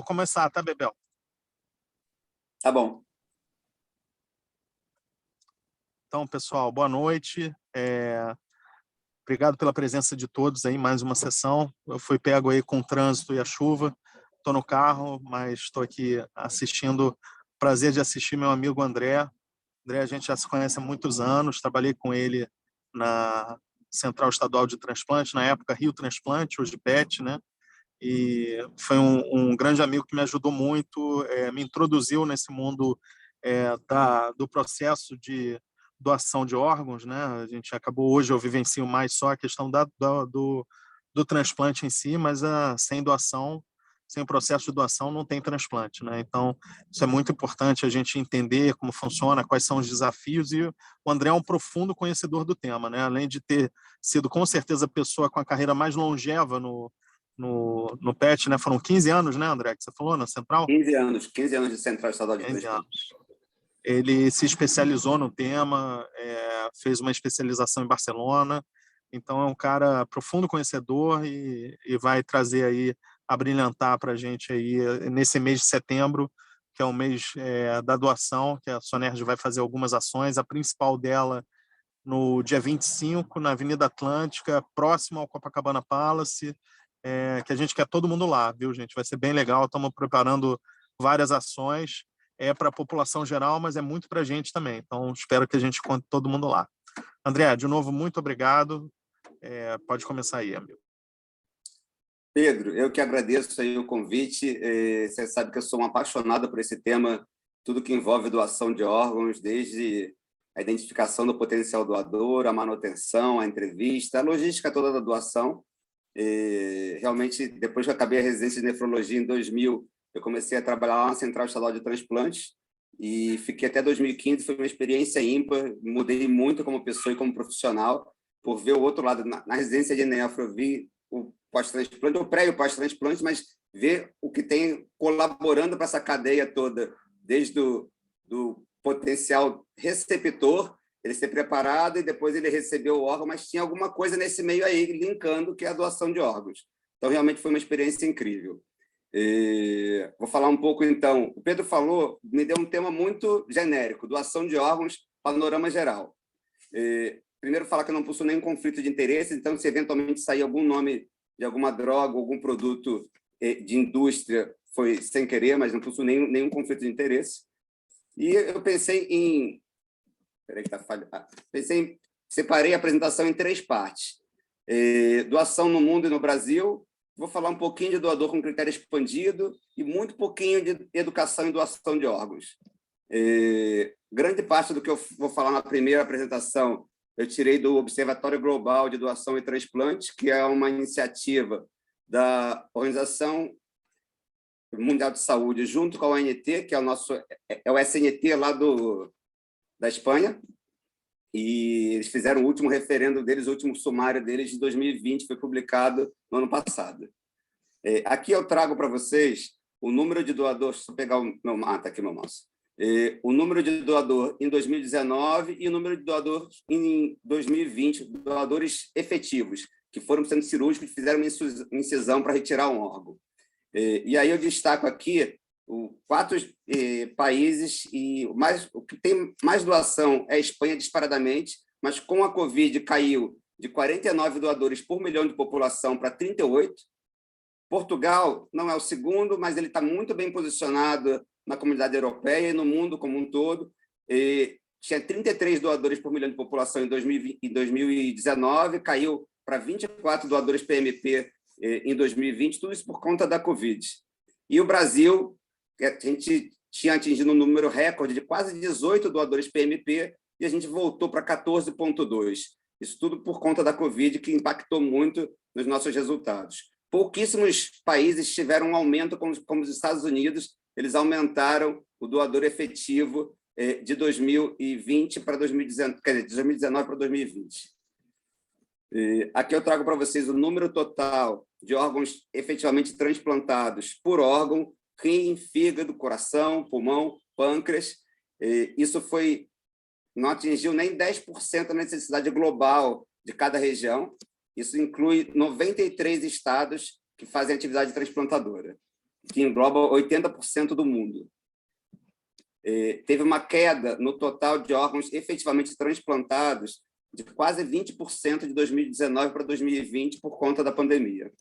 Vou começar, tá, Bebel? Tá bom. Então, pessoal, boa noite. Obrigado pela presença de todos aí, mais uma sessão. Eu fui pego aí com o trânsito e a chuva. Estou no carro, mas estou aqui assistindo. Prazer de assistir meu amigo André. André, a gente já se conhece há muitos anos. Trabalhei com ele na Central Estadual de Transplante, na época Rio Transplante, hoje PET, né? E foi um grande amigo que me ajudou muito, me introduziu nesse mundo do processo de doação de órgãos, né? A gente acabou hoje, eu vivencio mais só a questão do transplante em si, mas sem doação, sem o processo de doação não tem transplante, né? Então, isso é muito importante a gente entender como funciona, quais são os desafios, e o André é um profundo conhecedor do tema, né? Além de ter sido, com certeza, a pessoa com a carreira mais longeva no PET, né? Foram 15 anos, né, André, que você falou, na Central? 15 anos de Central Estadual de 15 Transplante. anos. Ele se especializou no tema, fez uma especialização em Barcelona, então é um cara profundo conhecedor e vai trazer aí, abrilhantar para a gente aí nesse mês de setembro, que é o mês da doação, que a Sonerge vai fazer algumas ações, a principal dela no dia 25, na Avenida Atlântica, próximo ao Copacabana Palace, que a gente quer todo mundo lá, viu, gente? Vai ser bem legal, estamos preparando várias ações, para a população geral, mas é muito para a gente também, então espero que a gente conte todo mundo lá. André, de novo, muito obrigado, pode começar aí, amigo. Pedro, eu que agradeço aí o convite, você sabe que eu sou um apaixonado por esse tema, tudo que envolve doação de órgãos, desde a identificação do potencial doador, a manutenção, a entrevista, a logística toda da doação. Realmente, depois que eu acabei a residência de nefrologia em 2000, eu comecei a trabalhar lá na Central Estadual de Transplantes e fiquei até 2015, foi uma experiência ímpar, mudei muito como pessoa e como profissional, por ver o outro lado. Na residência de nefro, eu vi o pós-transplante, o pré e o pós-transplante, mas ver o que tem colaborando para essa cadeia toda, desde do potencial receptor, ele ser preparado e depois ele recebeu o órgão, mas tinha alguma coisa nesse meio aí, linkando, que é a doação de órgãos. Então, realmente foi uma experiência incrível. Vou falar um pouco, então. O Pedro falou, me deu um tema muito genérico, doação de órgãos, panorama geral. Primeiro, falar que eu não possuo nenhum conflito de interesse, então, se eventualmente sair algum nome de alguma droga, algum produto de indústria, foi sem querer, mas não possuo nenhum conflito de interesse. E eu pensei em... Peraí que tá falhando. Separei a apresentação em 3 partes. Doação no mundo e no Brasil. Vou falar um pouquinho de doador com critério expandido e muito pouquinho de educação e doação de órgãos. Grande parte do que eu vou falar na primeira apresentação eu tirei do Observatório Global de Doação e Transplante, que é uma iniciativa da Organização Mundial de Saúde, junto com a ONT, que é o SNT lá da Espanha, e eles fizeram o último referendo deles, o último sumário deles de 2020, foi publicado no ano passado. Aqui eu trago para vocês o número de doadores, deixa eu pegar o meu mapa aqui, meu mouse. O número de doador em 2019 e o número de doadores em 2020, doadores efetivos, que foram centros cirúrgicos e fizeram uma incisão para retirar um órgão. E aí eu destaco aqui 4 países, e o que tem mais doação é a Espanha disparadamente, mas com a Covid caiu de 49 doadores por milhão de população para 38. Portugal não é o segundo, mas ele está muito bem posicionado na comunidade europeia e no mundo como um todo. Tinha 33 doadores por milhão de população em 2019, caiu para 24 doadores PMP em 2020, tudo isso por conta da Covid. E o Brasil, a gente tinha atingido um número recorde de quase 18 doadores PMP e a gente voltou para 14,2. Isso tudo por conta da Covid, que impactou muito nos nossos resultados. Pouquíssimos países tiveram um aumento, como os Estados Unidos, eles aumentaram o doador efetivo de 2020 para 2019, quer dizer, de 2019 para 2020. Aqui eu trago para vocês o número total de órgãos efetivamente transplantados por órgão: rim, fígado, coração, pulmão, pâncreas. Isso não atingiu nem 10% da necessidade global de cada região. Isso inclui 93 estados que fazem atividade transplantadora. que engloba 80% do mundo. Teve uma queda no total de órgãos efetivamente transplantados de quase 20% de 2019 para 2020 por conta da pandemia.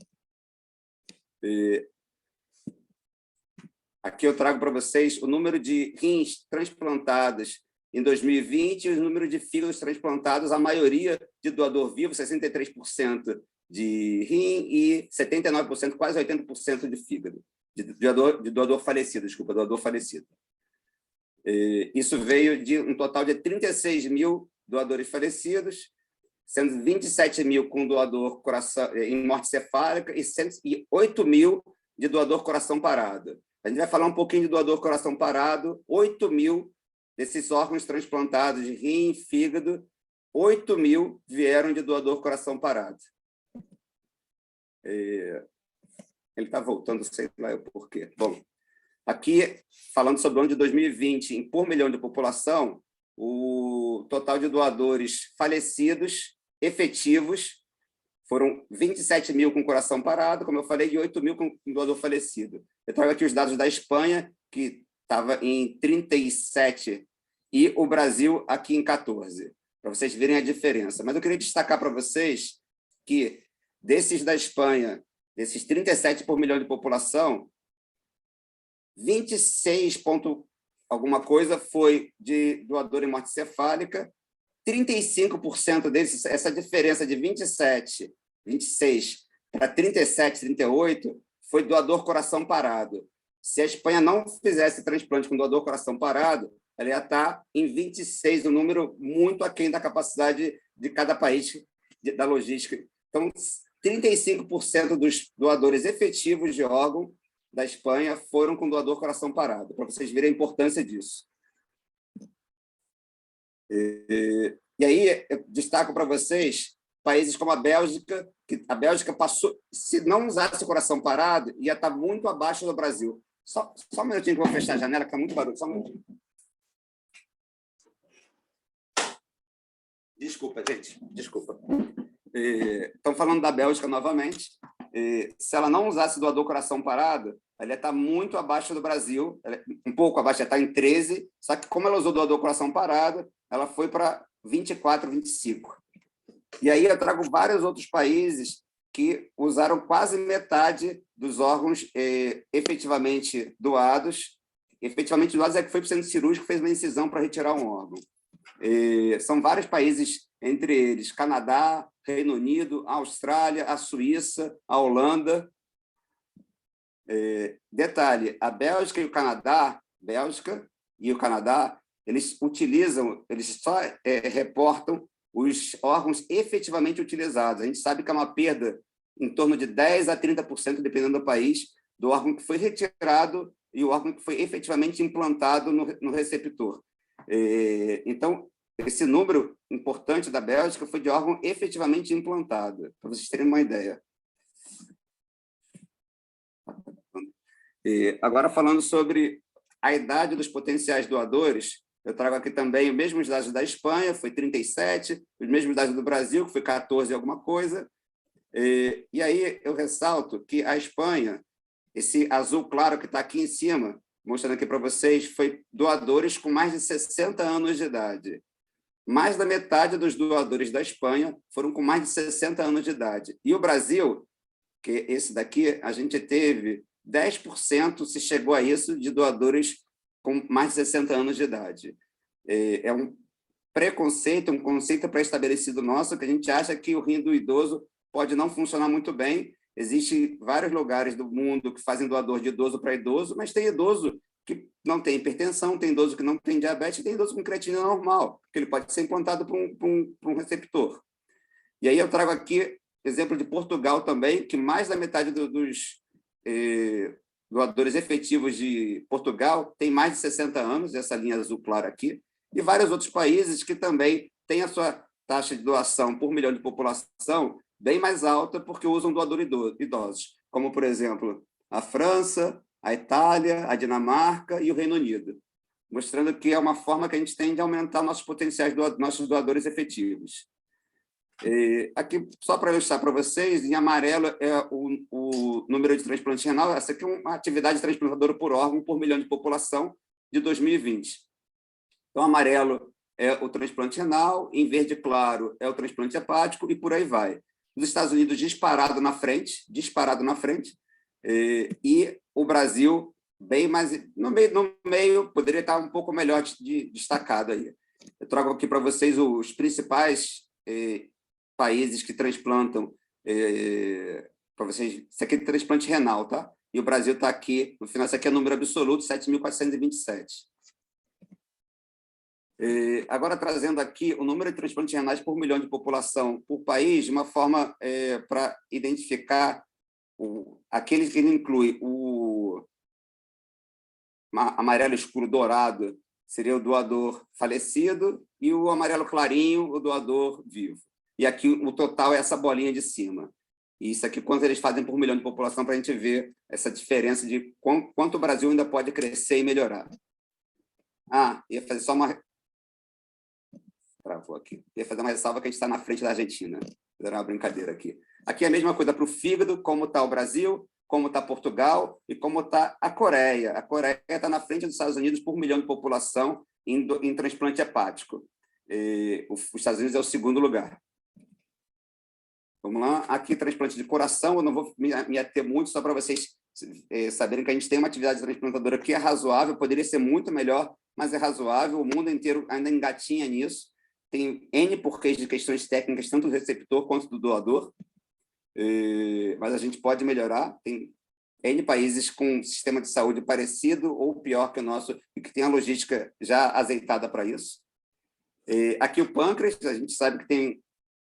Aqui eu trago para vocês o número de rins transplantados em 2020 e o número de fígados transplantados, a maioria de doador vivo, 63% de rim e 79%, quase 80% de fígado, de doador falecido, desculpa, doador falecido. Isso veio de um total de 36 mil doadores falecidos, sendo 27 mil com doador coração, em morte cefálica e 8 mil de doador coração parado. A gente vai falar um pouquinho de doador coração parado. 8 mil desses órgãos transplantados de rim, fígado, 8 mil vieram de doador coração parado. Ele está voltando, sei lá o porquê. Bom, aqui, falando sobre o ano de 2020, por milhão de população, o total de doadores falecidos efetivos foram 27 mil com coração parado, como eu falei, e 8 mil com doador falecido. Eu trago aqui os dados da Espanha, que estava em 37, e o Brasil aqui em 14, para vocês verem a diferença. Mas eu queria destacar para vocês que, desses da Espanha, desses 37 por milhão de população, 26 ponto alguma coisa foi de doador em morte cefálica, 35% deles, essa diferença de 26 para 37, 38, foi doador coração parado. Se a Espanha não fizesse transplante com doador coração parado, ela ia estar em 26, um número muito aquém da capacidade de cada país, da logística. Então, 35% dos doadores efetivos de órgão da Espanha foram com doador coração parado, para vocês verem a importância disso. E aí, eu destaco para vocês países como a Bélgica, que a Bélgica passou, se não usasse o coração parado, ia estar muito abaixo do Brasil. Só um minutinho que eu vou fechar a janela, que está muito barulho, só um minutinho. Desculpa, gente, desculpa. Estão falando da Bélgica novamente. Se ela não usasse doador coração parado, ela ia estar muito abaixo do Brasil, um pouco abaixo, ia estar em 13, só que como ela usou doador coração parado, ela foi para 24, 25. E aí eu trago vários outros países que usaram quase metade dos órgãos efetivamente doados. Efetivamente doados é que foi para o centro cirúrgico, fez uma incisão para retirar um órgão. São vários países, entre eles Canadá, Reino Unido, a Austrália, a Suíça, a Holanda. Detalhe, a Bélgica e o Canadá, eles só reportam os órgãos efetivamente utilizados. A gente sabe que é uma perda em torno de 10% a 30%, dependendo do país, do órgão que foi retirado e o órgão que foi efetivamente implantado no receptor. Então, esse número importante da Bélgica foi de órgão efetivamente implantado, para vocês terem uma ideia. Agora, falando sobre a idade dos potenciais doadores, eu trago aqui também os mesmos dados da Espanha, foi 37, os mesmos dados do Brasil, que foi 14 e alguma coisa. E aí eu ressalto que a Espanha, esse azul claro que está aqui em cima, mostrando aqui para vocês, foi doadores com mais de 60 anos de idade. Mais da metade dos doadores da Espanha foram com mais de 60 anos de idade. E o Brasil, que esse daqui, a gente teve 10%, se chegou a isso, de doadores com mais de 60 anos de idade. É um preconceito, um conceito pré-estabelecido nosso, que a gente acha que o rim do idoso pode não funcionar muito bem. Existem vários lugares do mundo que fazem doador de idoso para idoso, mas tem idoso que não tem hipertensão, tem idoso que não tem diabetes, tem idoso com creatinina normal, que ele pode ser implantado por um receptor. E aí eu trago aqui exemplo de Portugal também, que mais da metade dos doadores efetivos de Portugal tem mais de 60 anos, essa linha azul clara aqui, e vários outros países que também têm a sua taxa de doação por milhão de população bem mais alta, porque usam doadores idosos, como, por exemplo, a França, a Itália, a Dinamarca e o Reino Unido, mostrando que é uma forma que a gente tem de aumentar nossos potenciais, nossos doadores efetivos. Aqui, só para ilustrar para vocês, em amarelo é o número de transplante renal. Essa aqui é uma atividade transplantadora por órgão por milhão de população de 2020. Então, amarelo é o transplante renal, em verde claro é o transplante hepático, e por aí vai. Os Estados Unidos disparado na frente, e o Brasil bem mais no meio, poderia estar um pouco melhor destacado aí. Eu trago aqui para vocês os principais países que transplantam, para vocês, isso aqui é transplante renal, tá? E o Brasil está aqui, no final, isso aqui é número absoluto, 7.427. Agora, trazendo aqui o número de transplantes renais por milhão de população por país, de uma forma para identificar aqueles que ele inclui o amarelo escuro dourado, seria o doador falecido, e o amarelo clarinho, o doador vivo. E aqui o total é essa bolinha de cima. E isso aqui, quanto eles fazem por milhão de população, para a gente ver essa diferença de quanto o Brasil ainda pode crescer e melhorar. Ia fazer só uma... Travou aqui. Ia fazer uma ressalva que a gente está na frente da Argentina. Vou dar uma brincadeira aqui. Aqui é a mesma coisa para o fígado, como está o Brasil, como está Portugal e como está a Coreia. A Coreia está na frente dos Estados Unidos por milhão de população em transplante hepático. Os Estados Unidos é o segundo lugar. Vamos lá. Aqui, transplante de coração. Eu não vou me ater muito, só para vocês saberem que a gente tem uma atividade transplantadora que é razoável, poderia ser muito melhor, mas é razoável. O mundo inteiro ainda engatinha nisso. Tem N porquês de questões técnicas, tanto do receptor quanto do doador, mas a gente pode melhorar. Tem N países com um sistema de saúde parecido ou pior que o nosso, e que tem a logística já azeitada para isso. Aqui o pâncreas, a gente sabe que tem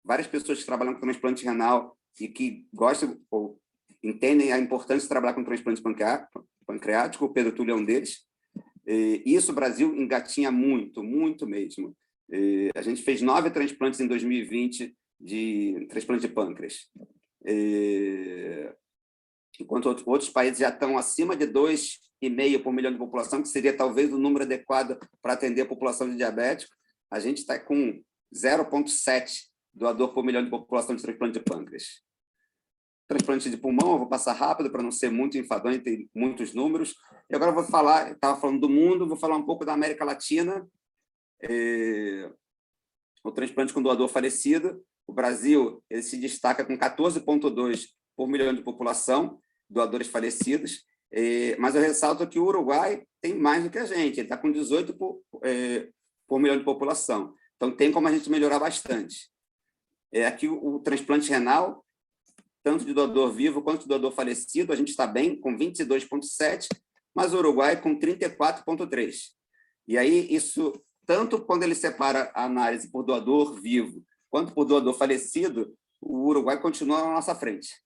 várias pessoas que trabalham com transplante renal e que gostam ou entendem a importância de trabalhar com transplante pancreático. O Pedro Túlio é um deles. Isso o Brasil engatinha muito, muito mesmo. A gente fez 9 transplantes em 2020 de transplante de pâncreas. Enquanto outros países já estão acima de 2,5 por milhão de população, que seria talvez o número adequado para atender a população de diabético, a gente está com 0,7 doador por milhão de população de transplante de pâncreas. Transplante de pulmão, eu vou passar rápido para não ser muito enfadonho, tem muitos números. E agora eu vou falar, estava falando do mundo, vou falar um pouco da América Latina. O transplante com doador falecido, o Brasil ele se destaca com 14,2 por milhão de população, doadores falecidos, mas eu ressalto que o Uruguai tem mais do que a gente, ele está com 18 por milhão de população, então tem como a gente melhorar bastante. Aqui o transplante renal, tanto de doador vivo quanto de doador falecido, a gente está bem, com 22,7, mas o Uruguai com 34,3. E aí, isso, tanto quando ele separa a análise por doador vivo, quanto por doador falecido, o Uruguai continua na nossa frente.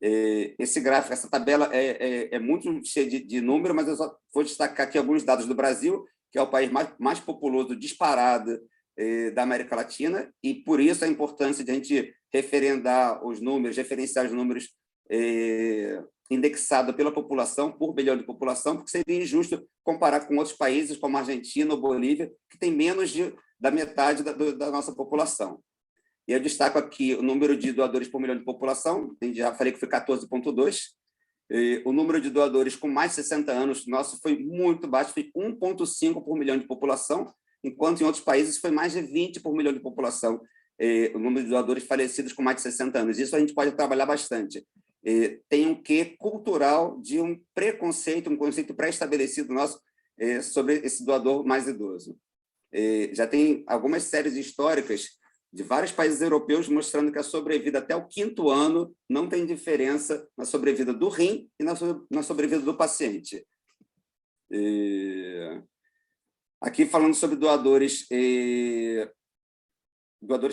Esse gráfico, essa tabela é muito cheia de número, mas eu só vou destacar aqui alguns dados do Brasil, que é o país mais populoso disparado da América Latina, e por isso a importância de a gente referenciar os números indexado pela população, por bilhão de população, porque seria injusto comparar com outros países como a Argentina ou Bolívia, que tem menos da metade da nossa população. E eu destaco aqui o número de doadores por milhão de população, já falei que foi 14,2. O número de doadores com mais de 60 anos, nosso, foi muito baixo, foi 1,5 por milhão de população, enquanto em outros países foi mais de 20 por milhão de população, o número de doadores falecidos com mais de 60 anos. Isso a gente pode trabalhar bastante. Tem um quê cultural de um preconceito, um conceito pré-estabelecido nosso sobre esse doador mais idoso. Já tem algumas séries históricas de vários países europeus mostrando que a sobrevida até o 5º ano não tem diferença na sobrevida do rim e na sobrevida do paciente. Aqui falando sobre doadores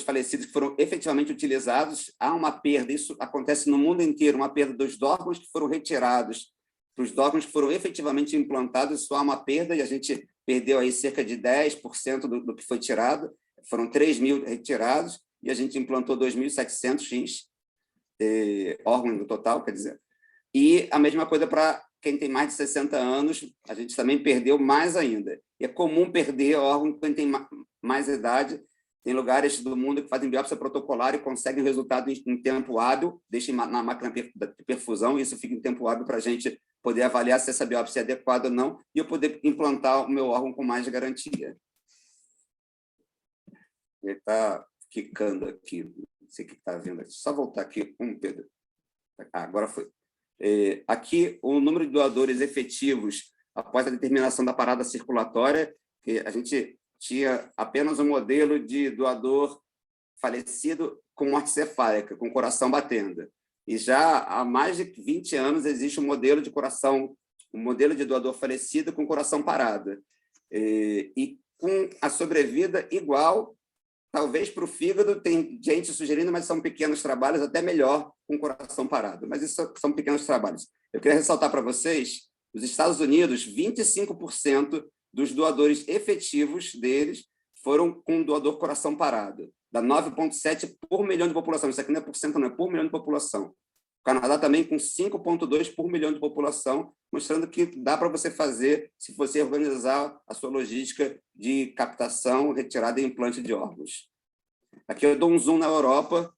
falecidos que foram efetivamente utilizados, há uma perda, isso acontece no mundo inteiro, uma perda dos órgãos que foram retirados para os órgãos que foram efetivamente implantados, isso há uma perda, e a gente perdeu aí cerca de 10% do que foi tirado, foram 3.000 retirados, e a gente implantou 2.700 rins, órgãos no total, quer dizer. E a mesma coisa para quem tem mais de 60 anos, a gente também perdeu mais ainda. E é comum perder órgão quem tem mais idade, Tem lugares do mundo que fazem biópsia protocolar e conseguem o resultado em tempo hábil, deixam na máquina de perfusão, e isso fica em tempo hábil para a gente poder avaliar se essa biópsia é adequada ou não, e eu poder implantar o meu órgão com mais garantia. Ele está quicando aqui, não sei o que está vendo aqui. Só voltar aqui, Pedro. Agora foi. Aqui, o número de doadores efetivos após a determinação da parada circulatória, que a gente tinha apenas um modelo de doador falecido com morte cefálica, com coração batendo. E já há mais de 20 anos existe um modelo de coração, um modelo de doador falecido com coração parado. E com a sobrevida igual, talvez para o fígado, tem gente sugerindo, mas são pequenos trabalhos, até melhor com coração parado. Mas isso são pequenos trabalhos. Eu queria ressaltar para vocês, nos Estados Unidos, 25% dos doadores efetivos deles foram com doador coração parado, dá 9,7 por milhão de população. Isso aqui não é por cento, não, é por milhão de população. O Canadá também com 5,2 por milhão de população, mostrando que dá para você fazer se você organizar a sua logística de captação, retirada e implante de órgãos. Aqui eu dou um zoom na Europa,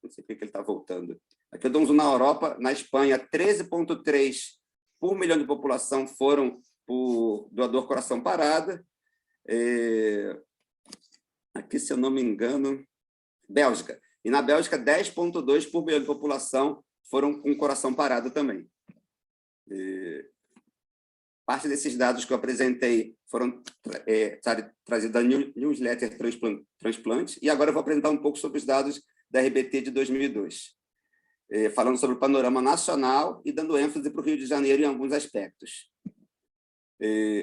não sei por que ele está voltando. Aqui eu dou um zoom na Europa, na Espanha, 13,3 por milhão de população foram por doador coração parado. Aqui, se eu não me engano, Bélgica. E na Bélgica, 10,2 por milhão de população foram com coração parado também. Parte desses dados que eu apresentei foram trazidos da newsletter Transplante, e agora eu vou apresentar um pouco sobre os dados da RBT de 2002, falando sobre o panorama nacional e dando ênfase para o Rio de Janeiro em alguns aspectos.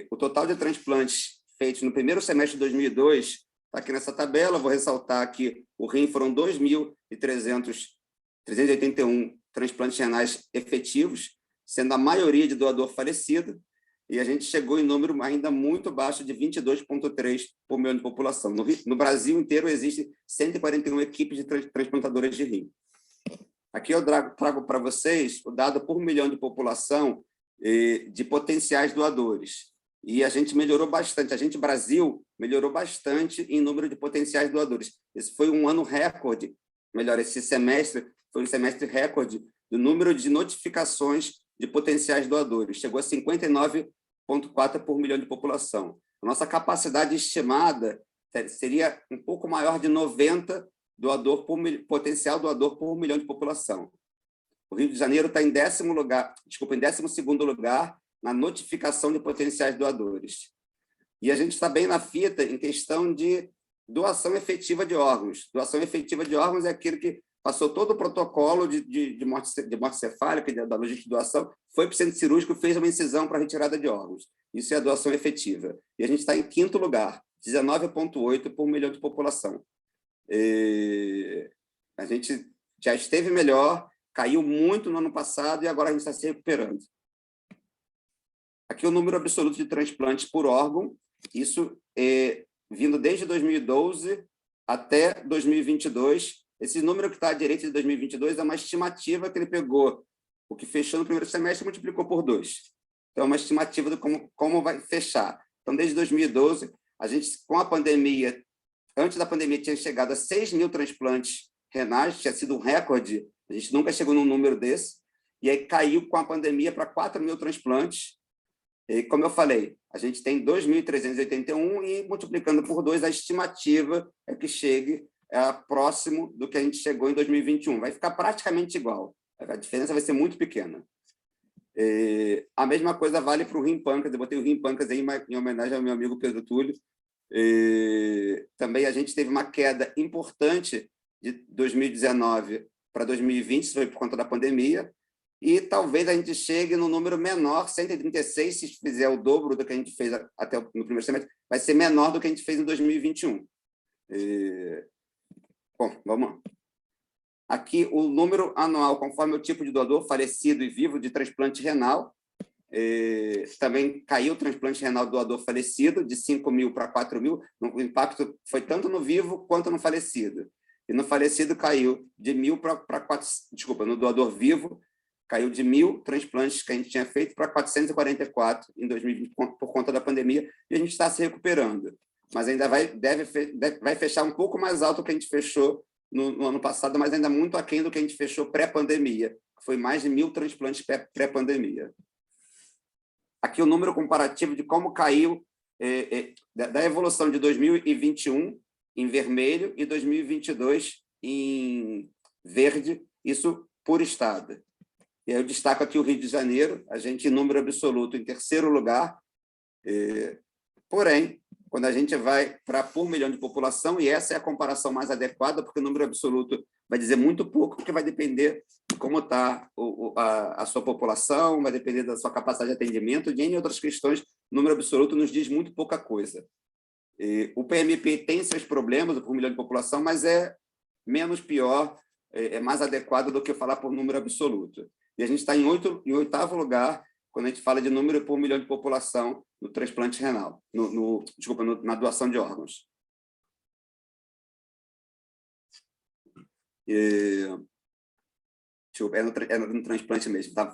O total de transplantes feitos no primeiro semestre de 2002 está aqui nessa tabela. Vou ressaltar que o rim foram 2.381 transplantes renais efetivos, sendo a maioria de doador falecido, e a gente chegou em número ainda muito baixo de 22,3 por milhão de população. No Brasil inteiro existem 141 equipes de transplantadoras de rim. Aqui eu trago para vocês o dado por milhão de população de potenciais doadores. E a gente melhorou bastante. A gente, Brasil, melhorou bastante em número de potenciais doadores. Esse foi um ano recorde. Melhor, esse semestre foi um semestre recorde do número de notificações de potenciais doadores. Chegou a 59,4 por milhão de população. A nossa capacidade estimada seria um pouco maior de 90 potencial doador por milhão de população. O Rio de Janeiro está em 12º lugar na notificação de potenciais doadores. E a gente está bem na fita em questão de doação efetiva de órgãos. Doação efetiva de órgãos é aquele que passou todo o protocolo de morte cefálica, da logística de doação, foi para o centro cirúrgico e fez uma incisão para retirada de órgãos. Isso é a doação efetiva. E a gente está em 5º lugar, 19,8 por milhão de população. A gente já esteve melhor, caiu muito no ano passado e agora a gente está se recuperando. Aqui o número absoluto de transplantes por órgão, isso vindo desde 2012 até 2022. Esse número que está à direita de 2022 é uma estimativa que ele pegou, o que fechou no primeiro semestre e multiplicou por 2. Então, é uma estimativa de como vai fechar. Então, desde 2012, a gente, com a pandemia, antes da pandemia, tinha chegado a 6 mil transplantes renais, tinha sido um recorde, a gente nunca chegou num número desse, e aí caiu com a pandemia para 4 mil transplantes. E, como eu falei, a gente tem 2.381 e, multiplicando por 2, a estimativa é que chegue próximo do que a gente chegou em 2021. Vai ficar praticamente igual. A diferença vai ser muito pequena. A mesma coisa vale para o rim pâncreas. Eu botei o rim pâncreas aí em homenagem ao meu amigo Pedro Túlio. Também a gente teve uma queda importante de 2019 para 2020, isso foi por conta da pandemia, e talvez a gente chegue no número menor, 136, se fizer o dobro do que a gente fez até no primeiro semestre, vai ser menor do que a gente fez em 2021. Bom, vamos lá. Aqui o número anual, conforme o tipo de doador, falecido e vivo, de transplante renal. Também caiu o transplante renal do doador falecido, de 5 mil para 4 mil. O impacto foi tanto no vivo quanto no falecido. E no falecido caiu de 1.000 para 4... Desculpa, no doador vivo, caiu de 1.000 transplantes que a gente tinha feito para 444 em 2020 por conta da pandemia, e a gente está se recuperando. mas ainda vai fechar um pouco mais alto do que a gente fechou no ano passado, mas ainda muito aquém do que a gente fechou pré-pandemia, que foi mais de 1.000 transplantes pré-pandemia. Aqui o número comparativo de como caiu da evolução de 2021 em vermelho e 2022 em verde, isso por estado. E aí eu destaco aqui o Rio de Janeiro, a gente em número absoluto em terceiro lugar, porém, quando a gente vai para por milhão de população, e essa é a comparação mais adequada, porque o número absoluto vai dizer muito pouco, porque vai depender de como está a sua população, vai depender da sua capacidade de atendimento, de N outras questões, o número absoluto nos diz muito pouca coisa. O PMP tem seus problemas por milhão de população, mas é menos pior, é mais adequado do que falar por número absoluto. E a gente está em oitavo lugar quando a gente fala de número por milhão de população no transplante renal, na doação de órgãos. É no transplante mesmo, tá?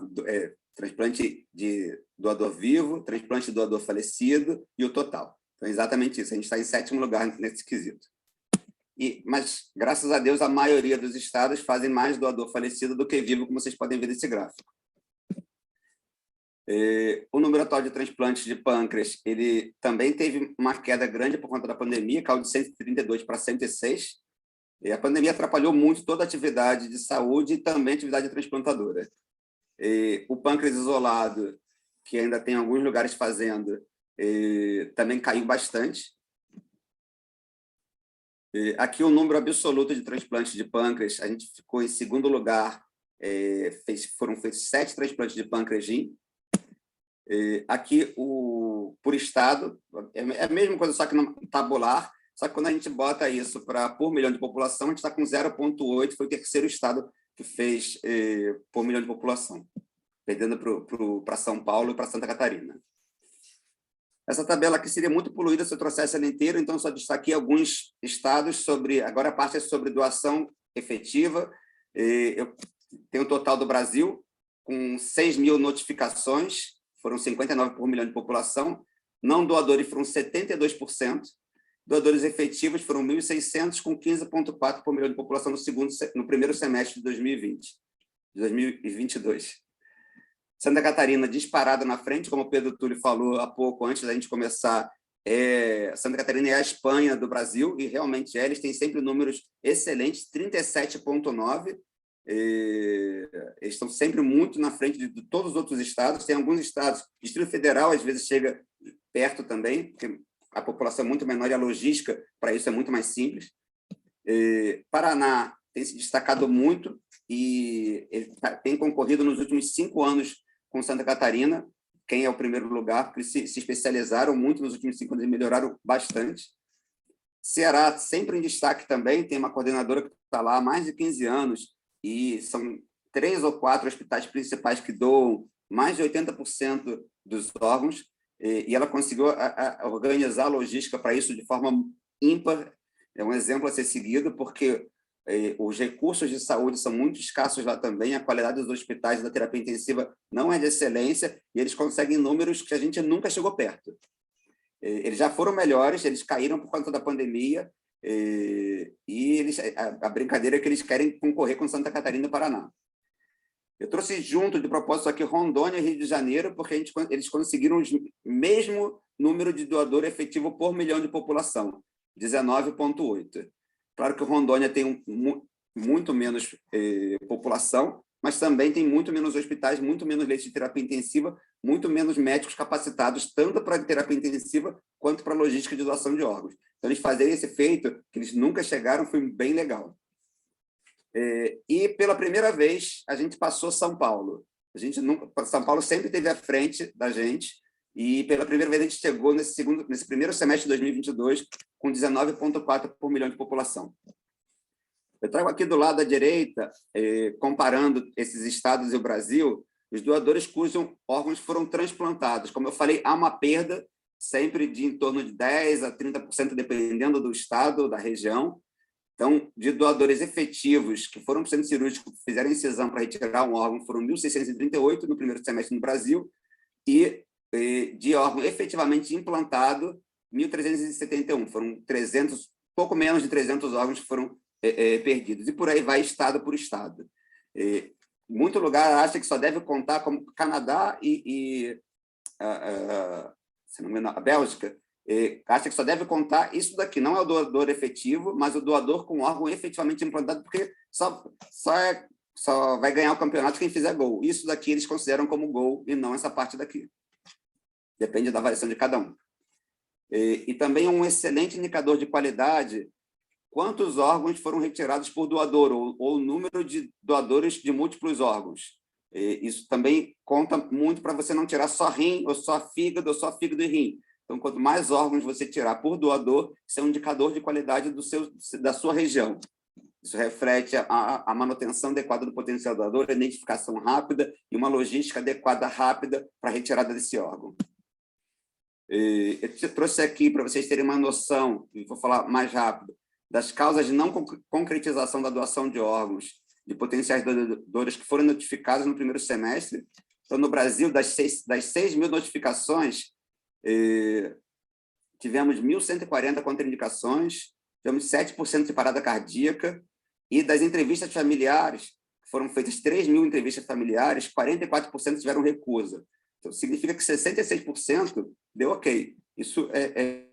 Transplante de doador vivo, transplante de doador falecido e o total. Então, é exatamente isso, a gente está em sétimo lugar nesse quesito. Mas, graças a Deus, a maioria dos estados fazem mais doador falecido do que vivo, como vocês podem ver nesse gráfico. O número atual de transplantes de pâncreas ele também teve uma queda grande por conta da pandemia, caiu de 132 para 106. E a pandemia atrapalhou muito toda a atividade de saúde e também a atividade transplantadora. O pâncreas isolado, que ainda tem alguns lugares fazendo, também caiu bastante. Aqui o número absoluto de transplantes de pâncreas, a gente ficou em segundo lugar, foram feitos 7 transplantes de pâncreas GIM. Aqui, por estado, é a mesma coisa, só que no tabular, só que quando a gente bota isso por milhão de população, a gente está com 0,8, foi o terceiro estado que fez por milhão de população, perdendo para São Paulo e para Santa Catarina. Essa tabela aqui seria muito poluída se eu trouxesse ela inteira, então só destaquei alguns estados agora a parte é sobre doação efetiva. Eu tenho o total do Brasil, com 6.000 notificações, foram 59 por milhão de população, não doadores foram 72%, doadores efetivos foram 1.600, com 15,4 por milhão de população no primeiro semestre de 2022. Santa Catarina disparada na frente, como o Pedro Túlio falou há pouco, antes da gente começar, Santa Catarina é a Espanha do Brasil, e realmente eles têm sempre números excelentes, 37,9%, eles estão sempre muito na frente de todos os outros estados. Tem alguns estados, Distrito Federal às vezes chega perto também, porque a população é muito menor e a logística para isso é muito mais simples. Paraná tem se destacado muito e ele tem concorrido nos últimos 5 anos com Santa Catarina, quem é o primeiro lugar, porque se especializaram muito nos últimos 5 anos e melhoraram bastante. Ceará sempre em destaque também, tem uma coordenadora que está lá há mais de 15 anos, e são 3 ou 4 hospitais principais que doam mais de 80% dos órgãos, e ela conseguiu organizar a logística para isso de forma ímpar. É um exemplo a ser seguido, porque os recursos de saúde são muito escassos lá também, a qualidade dos hospitais da terapia intensiva não é de excelência, e eles conseguem números que a gente nunca chegou perto. Eles já foram melhores, eles caíram por conta da pandemia, e a brincadeira é que eles querem concorrer com Santa Catarina e Paraná. Eu trouxe junto, de propósito, aqui Rondônia e Rio de Janeiro, porque eles conseguiram o mesmo número de doador efetivo por milhão de população, 19,8. Claro que Rondônia tem muito menos população, mas também tem muito menos hospitais, muito menos leitos de terapia intensiva, muito menos médicos capacitados, tanto para terapia intensiva quanto para logística de doação de órgãos. Então, eles fazerem esse feito, que eles nunca chegaram, foi bem legal. E, pela primeira vez, a gente passou São Paulo. São Paulo sempre esteve à frente da gente, e, pela primeira vez, a gente chegou nesse primeiro semestre de 2022 com 19,4 por milhão de população. Eu trago aqui do lado da direita, comparando esses estados e o Brasil, os doadores cujos órgãos foram transplantados. Como eu falei, há uma perda sempre de em torno de 10% a 30%, dependendo do estado ou da região. Então, de doadores efetivos que foram para o centro cirúrgico, fizeram incisão para retirar um órgão, foram 1.638 no primeiro semestre no Brasil, e de órgão efetivamente implantado, 1.371, foram 300, pouco menos de 300 órgãos que foram perdidos, e por aí vai, estado por estado. Muito lugar acha que só deve contar, como Canadá se não me engano, a Bélgica, acha que só deve contar isso daqui, não é o doador efetivo, mas o doador com órgão efetivamente implantado, porque só vai ganhar o campeonato quem fizer gol. Isso daqui eles consideram como gol e não essa parte daqui. Depende da avaliação de cada um. E também um excelente indicador de qualidade, quantos órgãos foram retirados por doador, ou o número de doadores de múltiplos órgãos. Isso também conta muito para você não tirar só rim, ou só fígado e rim. Então, quanto mais órgãos você tirar por doador, isso é um indicador de qualidade da sua região. Isso reflete a manutenção adequada do potencial doador, a identificação rápida e uma logística adequada, rápida, para a retirada desse órgão. Eu trouxe aqui para vocês terem uma noção, e vou falar mais rápido, das causas de não concretização da doação de órgãos de potenciais doadores que foram notificadas no primeiro semestre. Então, no Brasil, das 6.000 notificações, tivemos 1.140 contraindicações, tivemos 7% de parada cardíaca, e das entrevistas familiares, foram feitas 3.000 entrevistas familiares, 44% tiveram recusa. Então, significa que 66% deu ok. Isso é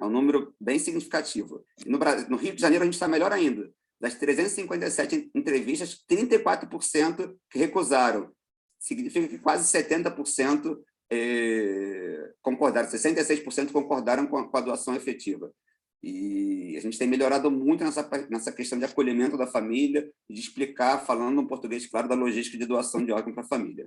um número bem significativo. No Rio de Janeiro, a gente está melhor ainda. Das 357 entrevistas, 34% que recusaram. Significa que quase 70% concordaram, 66% concordaram com a doação efetiva. E a gente tem melhorado muito nessa questão de acolhimento da família, de explicar, falando um português claro, da logística de doação de órgão para a família.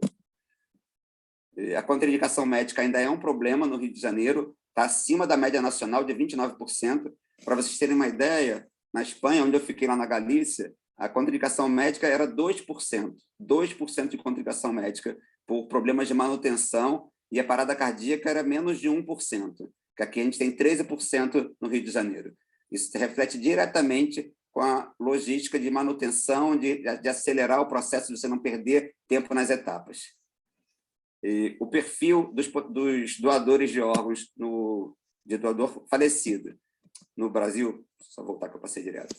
A contraindicação médica ainda é um problema no Rio de Janeiro, está acima da média nacional de 29%. Para vocês terem uma ideia, na Espanha, onde eu fiquei lá na Galícia, a contraindicação médica era 2%. 2% de contraindicação médica por problemas de manutenção, e a parada cardíaca era menos de 1%, que aqui a gente tem 13% no Rio de Janeiro. Isso se reflete diretamente com a logística de manutenção, de acelerar o processo, de você não perder tempo nas etapas. O perfil dos doadores de órgãos, de doador falecido, no Brasil, só voltar que eu passei direto,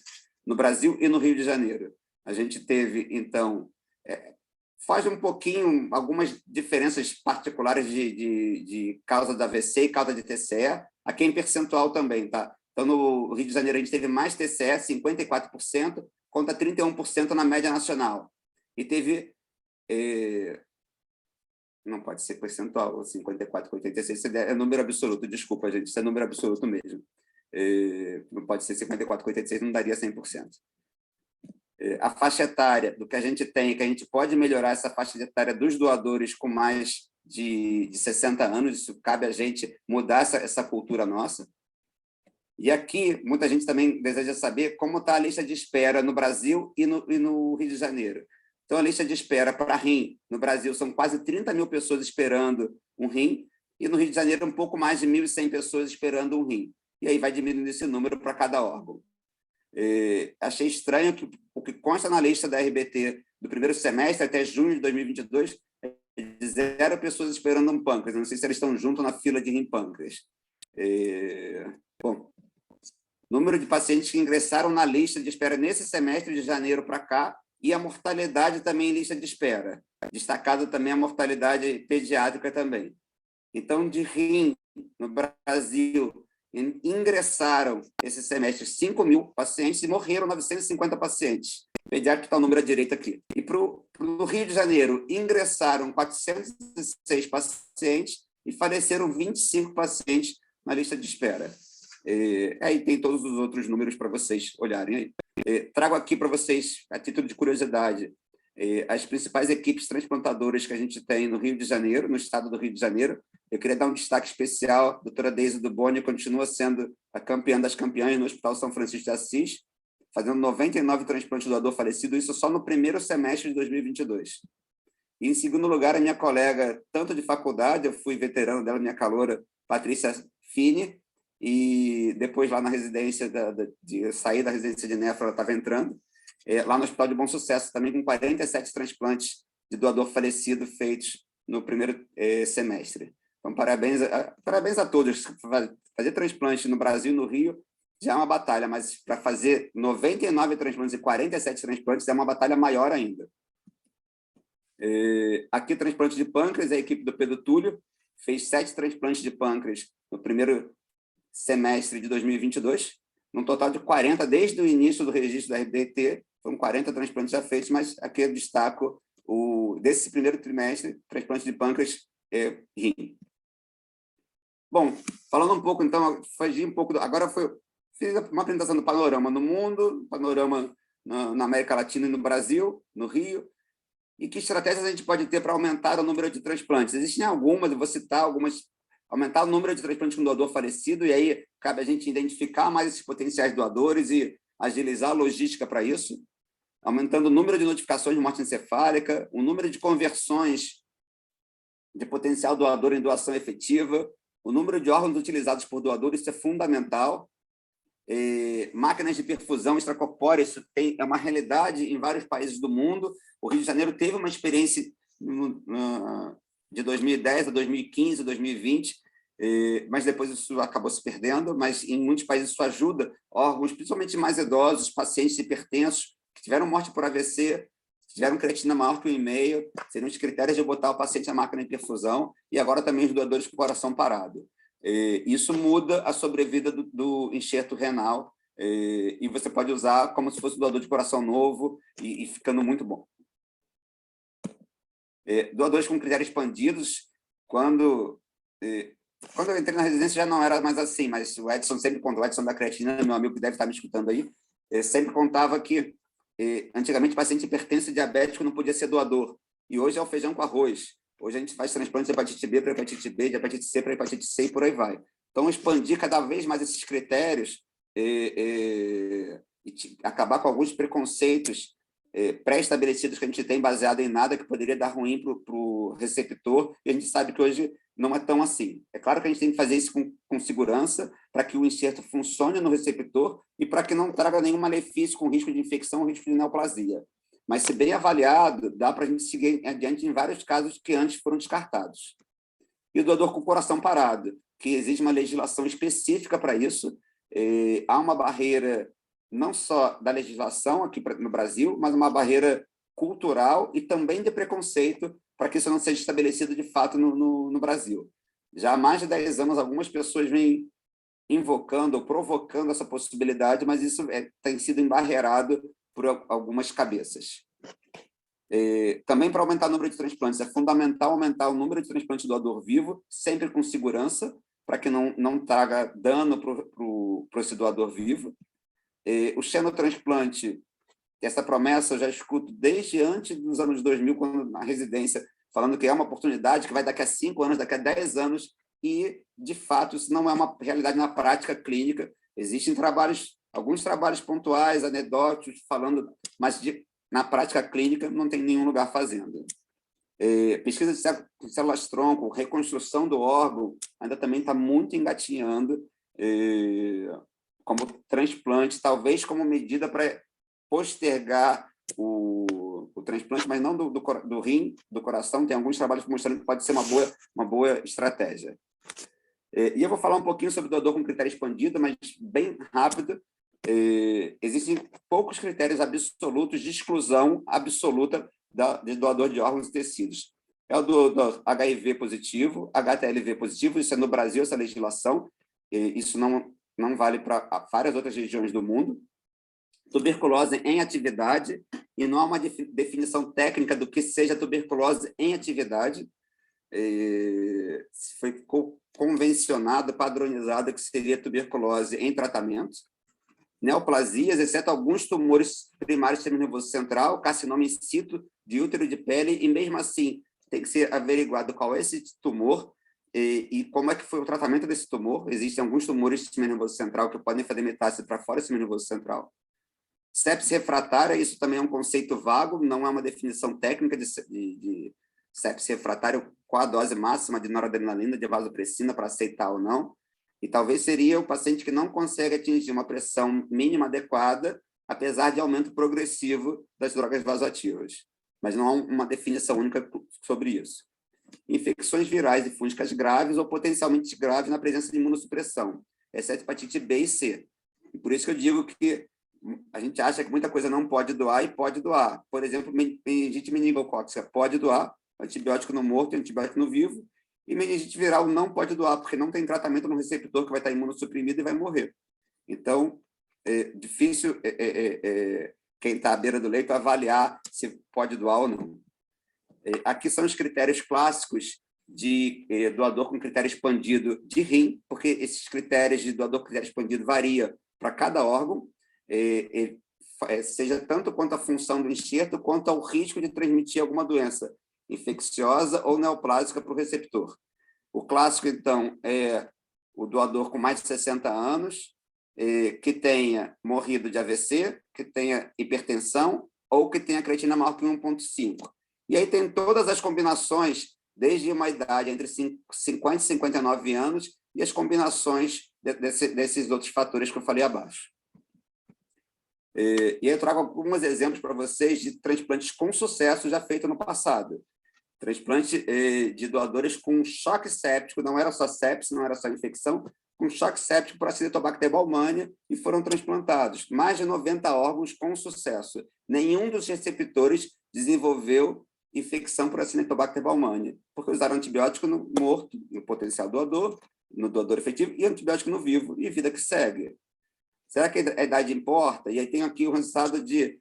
no Brasil e no Rio de Janeiro. A gente teve, então, faz um pouquinho, algumas diferenças particulares de causa da AVC e causa de TCE, aqui em percentual também, tá? Então, no Rio de Janeiro, a gente teve mais TCE, 54%, contra 31% na média nacional. E teve... não pode ser percentual, 54 com 86, é número absoluto, desculpa, gente, isso é número absoluto mesmo. Não pode ser 54 com 86, não daria 100%. A faixa etária do que a gente tem, que a gente pode melhorar essa faixa etária dos doadores com mais de 60 anos, isso cabe a gente mudar essa cultura nossa. E aqui, muita gente também deseja saber como está a lista de espera no Brasil e no Rio de Janeiro. Então, a lista de espera para rim, no Brasil, são quase 30.000 pessoas esperando um rim, e no Rio de Janeiro, um pouco mais de 1.100 pessoas esperando um rim. E aí vai diminuindo esse número para cada órgão. Achei estranho que o que consta na lista da RBT do primeiro semestre até junho de 2022 é de 0 pessoas esperando um pâncreas. Não sei se eles estão juntos na fila de rim-pâncreas. Bom, número de pacientes que ingressaram na lista de espera nesse semestre de janeiro para cá, e a mortalidade também em lista de espera. Destacado também a mortalidade pediátrica também. Então, de rim, no Brasil, ingressaram esse semestre 5.000 pacientes e morreram 950 pacientes. Pediátrico está o número à direita aqui. E para o Rio de Janeiro, ingressaram 406 pacientes e faleceram 25 pacientes na lista de espera. Aí tem todos os outros números para vocês olharem aí. Trago aqui para vocês, a título de curiosidade, as principais equipes transplantadoras que a gente tem no Rio de Janeiro, no estado do Rio de Janeiro. Eu queria dar um destaque especial, a doutora Deise Duboni continua sendo a campeã das campeãs no Hospital São Francisco de Assis, fazendo 99 transplantes do doador falecido, isso só no primeiro semestre de 2022. E, em segundo lugar, a minha colega, tanto de faculdade, eu fui veterano dela, minha caloura, Patrícia Fini, e depois lá na residência, de sair da residência de nefro, ela estava entrando, lá no Hospital de Bom Sucesso, também com 47 transplantes de doador falecido feitos no primeiro semestre. Então, parabéns a todos. Fazer transplante no Brasil e no Rio já é uma batalha, mas para fazer 99 transplantes e 47 transplantes é uma batalha maior ainda. Aqui, transplante de pâncreas, a equipe do Pedro Túlio fez 7 transplantes de pâncreas no primeiro semestre de 2022, num total de 40 desde o início do registro da RDT, foram 40 transplantes já feitos, mas aqui eu destaco, desse primeiro trimestre, transplante de pâncreas e rim. Bom, falando um pouco, então, agora fiz uma apresentação do panorama no mundo, panorama na América Latina e no Brasil, no Rio, e que estratégias a gente pode ter para aumentar o número de transplantes. Existem algumas, eu vou citar algumas, aumentar o número de transplantes com doador falecido, e aí cabe a gente identificar mais esses potenciais doadores e agilizar a logística para isso, aumentando o número de notificações de morte encefálica, o número de conversões de potencial doador em doação efetiva, o número de órgãos utilizados por doadores, isso é fundamental. Máquinas de perfusão extracorpórea, isso é uma realidade em vários países do mundo. O Rio de Janeiro teve uma experiência de 2010 a 2015, 2020, mas depois isso acabou se perdendo, mas em muitos países isso ajuda órgãos, principalmente mais idosos, pacientes hipertensos, que tiveram morte por AVC, tiveram creatina maior que 1,5, seriam os critérios de botar o paciente na máquina de perfusão, e agora também os doadores com coração parado. Isso muda a sobrevida do enxerto renal, e você pode usar como se fosse um doador de coração novo, e ficando muito bom. Doadores com critérios expandidos, quando eu entrei na residência já não era mais assim, mas o Edson sempre contou, o Edson da creatina, meu amigo que deve estar me escutando aí, sempre contava que antigamente paciente hipertenso e diabético não podia ser doador, e hoje é o feijão com arroz. Hoje a gente faz transplante de hepatite B para hepatite B, de hepatite C para hepatite C e por aí vai. Então, expandir cada vez mais esses critérios e acabar com alguns preconceitos pré-estabelecidos que a gente tem baseado em nada que poderia dar ruim para o receptor, e a gente sabe que hoje não é tão assim. É claro que a gente tem que fazer isso com segurança para que o enxerto funcione no receptor e para que não traga nenhum malefício com risco de infecção ou risco de neoplasia. Mas, se bem avaliado, dá para a gente seguir adiante em vários casos que antes foram descartados. E o doador com coração parado, que exige uma legislação específica para isso. Há uma barreira não só da legislação aqui no Brasil, mas uma barreira cultural e também de preconceito para que isso não seja estabelecido de fato no Brasil. Já há mais de 10 anos, algumas pessoas vêm invocando ou provocando essa possibilidade, mas isso tem sido embarreirado por algumas cabeças. Também, para aumentar o número de transplantes, é fundamental aumentar o número de transplantes do doador vivo, sempre com segurança, para que não traga dano para esse doador vivo. O xenotransplante, essa promessa eu já escuto desde antes dos anos 2000, quando na residência, falando que é uma oportunidade que vai daqui a 5 anos, daqui a 10 anos, e, de fato, isso não é uma realidade na prática clínica. Existem alguns trabalhos pontuais, anedóticos, falando, mas na prática clínica não tem nenhum lugar fazendo. Pesquisa de células-tronco, reconstrução do órgão, ainda também está muito engatinhando, como transplante, talvez como medida para postergar o transplante, mas não do rim, do coração. Tem alguns trabalhos mostrando que pode ser uma boa estratégia. E eu vou falar um pouquinho sobre o doador com critério expandido, mas bem rápido. Existem poucos critérios absolutos de exclusão absoluta de doador de órgãos e tecidos. É o do HIV positivo, HTLV positivo, isso é no Brasil, essa legislação, isso não vale para várias outras regiões do mundo. Tuberculose em atividade, e não há uma definição técnica do que seja tuberculose em atividade. Foi convencionado, padronizado que seria tuberculose em tratamento. Neoplasias, exceto alguns tumores primários do sistema nervoso central, carcinoma in situ de útero e de pele, e mesmo assim tem que ser averiguado qual é esse tumor e como é que foi o tratamento desse tumor. Existem alguns tumores do sistema nervoso central que podem fazer metástase para fora do sistema nervoso central. Sepse refratária, isso também é um conceito vago, não é uma definição técnica de sepse refratária, qual a dose máxima de noradrenalina, de vasopressina para aceitar ou não. E talvez seria o paciente que não consegue atingir uma pressão mínima adequada, apesar de aumento progressivo das drogas vasoativas. Mas não há uma definição única sobre isso. infecções virais e fúngicas graves ou potencialmente graves na presença de imunossupressão, exceto hepatite B e C. E por isso que eu digo que a gente acha que muita coisa não pode doar e pode doar. Por exemplo, meningite meningocócica pode doar, antibiótico no morto e antibiótico no vivo, e meningite viral não pode doar, porque não tem tratamento no receptor que vai estar imunossuprimido e vai morrer. Então, é difícil quem está à beira do leito avaliar se pode doar ou não. Aqui são os critérios clássicos de doador com critério expandido de rim, porque esses critérios de doador com critério expandido variam para cada órgão, seja tanto quanto a função do enxerto, quanto ao risco de transmitir alguma doença infecciosa ou neoplásica para o receptor. O clássico, então, é o doador com mais de 60 anos, que tenha morrido de AVC, que tenha hipertensão ou que tenha creatina maior que 1,5. E aí tem todas as combinações, desde uma idade entre 50 e 59 anos, e as combinações desses outros fatores que eu falei abaixo. E eu trago alguns exemplos para vocês de transplantes com sucesso já feito no passado. Transplante de doadores com choque séptico, não era só sepsis, não era só infecção, com choque séptico por Acinetobacter baumannii e foram transplantados. Mais de 90 órgãos com sucesso. Nenhum dos receptores desenvolveu infecção por Acinetobacter baumannii, porque usaram antibiótico no morto, no potencial doador, no doador efetivo, e antibiótico no vivo, e vida que segue. Será que a idade importa? E aí tem aqui o resultado de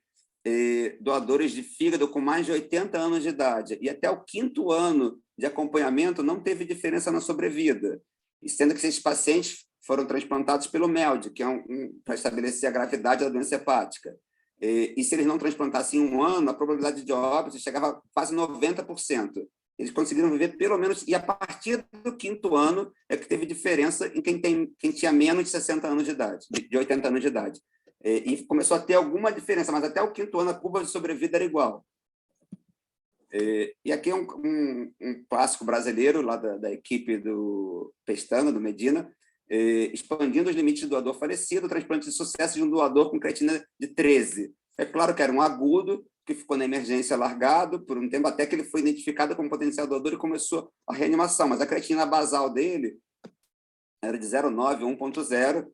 doadores de fígado com mais de 80 anos de idade, e até o 5º ano de acompanhamento não teve diferença na sobrevida, e sendo que esses pacientes foram transplantados pelo MELD, que é para estabelecer a gravidade da doença hepática. E se eles não transplantassem em 1 ano, a probabilidade de óbito chegava a quase 90%. Eles conseguiram viver pelo menos, e a partir do 5º ano é que teve diferença em quem tinha menos de 60 anos de idade, de 80 anos de idade. E começou a ter alguma diferença, mas até o 5º ano a curva de sobrevida era igual. E aqui é um clássico brasileiro, lá da equipe do Pestana, do Medina, expandindo os limites do doador falecido, transplante de sucesso de um doador com creatina de 13. É claro que era um agudo, que ficou na emergência largado por um tempo, até que ele foi identificado como potencial doador e começou a reanimação. Mas a creatina basal dele era de 0,9, 1,0.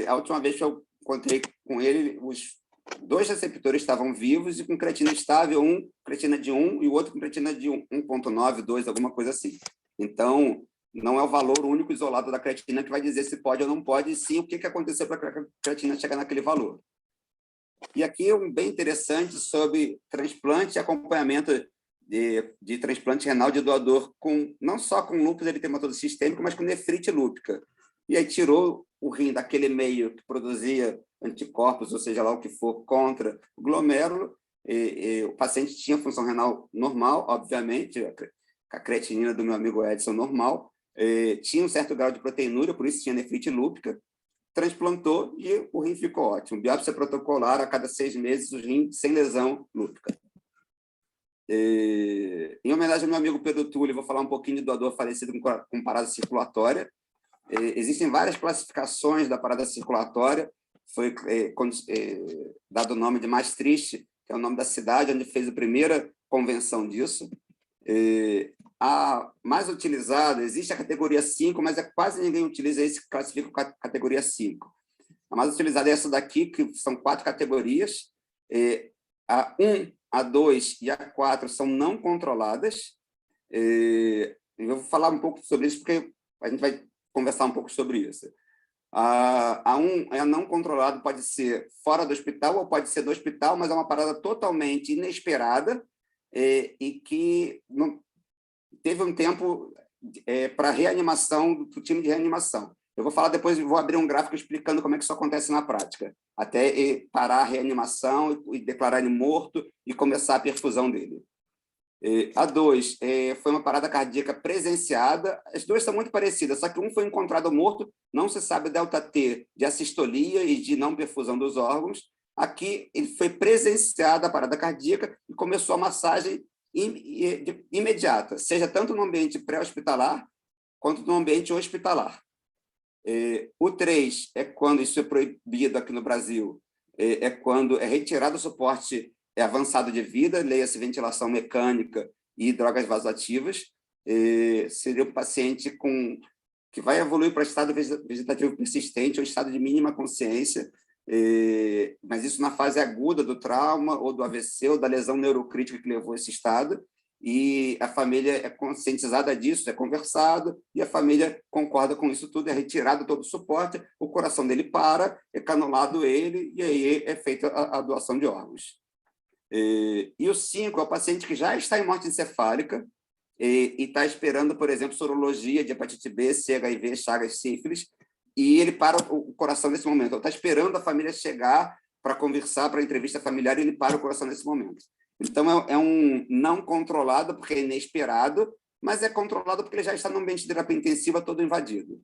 A última vez que eu encontrei com ele, os 2 receptores estavam vivos e com creatina estável, um creatina de 1 e o outro com creatina de 1,9, 2, alguma coisa assim. Então, não é o valor único isolado da creatina que vai dizer se pode ou não pode, e sim o que aconteceu para a creatina chegar naquele valor. E aqui um bem interessante sobre transplante e acompanhamento de transplante renal de doador, não só com lúpus eritematoso sistêmico, mas com nefrite lúpica. E aí tirou o rim daquele meio que produzia anticorpos, ou seja lá o que for, contra o glomérulo. O paciente tinha função renal normal, obviamente, a creatinina do meu amigo Edson normal, tinha um certo grau de proteinúria, por isso tinha nefrite lúpica, transplantou e o rim ficou ótimo. Biópsia protocolar a cada 6 meses, o rim sem lesão lúpica. Em homenagem ao meu amigo Pedro Túlio, vou falar um pouquinho de doador falecido com parada circulatória. Existem várias classificações da parada circulatória. Foi dado o nome de Maastricht, que é o nome da cidade onde fez a primeira convenção disso. A mais utilizada, existe a categoria 5, mas quase ninguém utiliza esse que classifica a categoria 5. A mais utilizada é essa daqui, que são 4 categorias. A 1, a 2 e a 4 são não controladas. Eu vou falar um pouco sobre isso, porque a gente vai conversar um pouco sobre isso. A 1 é não controlado, pode ser fora do hospital ou pode ser do hospital, mas é uma parada totalmente inesperada e que não teve um tempo para reanimação do time de reanimação. Eu vou falar depois, vou abrir um gráfico explicando como é que isso acontece na prática, até parar a reanimação e declarar ele morto e começar a perfusão dele. A 2 foi uma parada cardíaca presenciada. As duas são muito parecidas, só que um foi encontrado morto, não se sabe delta T de assistolia e de não perfusão dos órgãos. Aqui ele foi presenciada a parada cardíaca e começou a massagem imediata, seja tanto no ambiente pré-hospitalar quanto no ambiente hospitalar. O 3 é quando isso é proibido aqui no Brasil, é quando é retirado o suporte avançado de vida, leia-se ventilação mecânica e drogas vasoativas. seria um paciente que vai evoluir para estado vegetativo persistente ou estado de mínima consciência, mas isso na fase aguda do trauma ou do AVC ou da lesão neurocrítica que levou a esse estado, e a família é conscientizada disso, é conversado, e a família concorda com isso tudo, é retirado todo o suporte, o coração dele para, é canulado ele, e aí é feita a doação de órgãos. E o 5 é o paciente que já está em morte encefálica e está esperando, por exemplo, sorologia de hepatite B, C, HIV, Chagas, sífilis, e ele para o coração nesse momento. Está esperando a família chegar para conversar, para a entrevista familiar, e ele para o coração nesse momento. Então, é um não controlado, porque é inesperado, mas é controlado porque ele já está no ambiente de terapia intensiva todo invadido.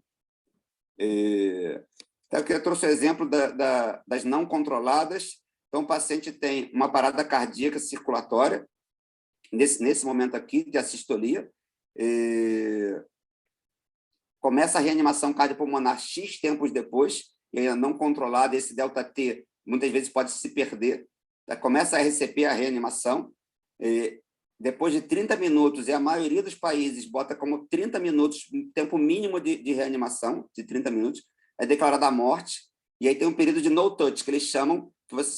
Então, eu trouxe o exemplo das não controladas. Então, o paciente tem uma parada cardíaca circulatória, nesse momento aqui, de assistolia, começa a reanimação cardiopulmonar X tempos depois, e ainda não controlada, esse delta-T muitas vezes pode se perder. Começa a RCP, a reanimação, depois de 30 minutos, e a maioria dos países bota como 30 minutos, tempo mínimo de reanimação, de 30 minutos, é declarada a morte, e aí tem um período de no touch, que eles chamam,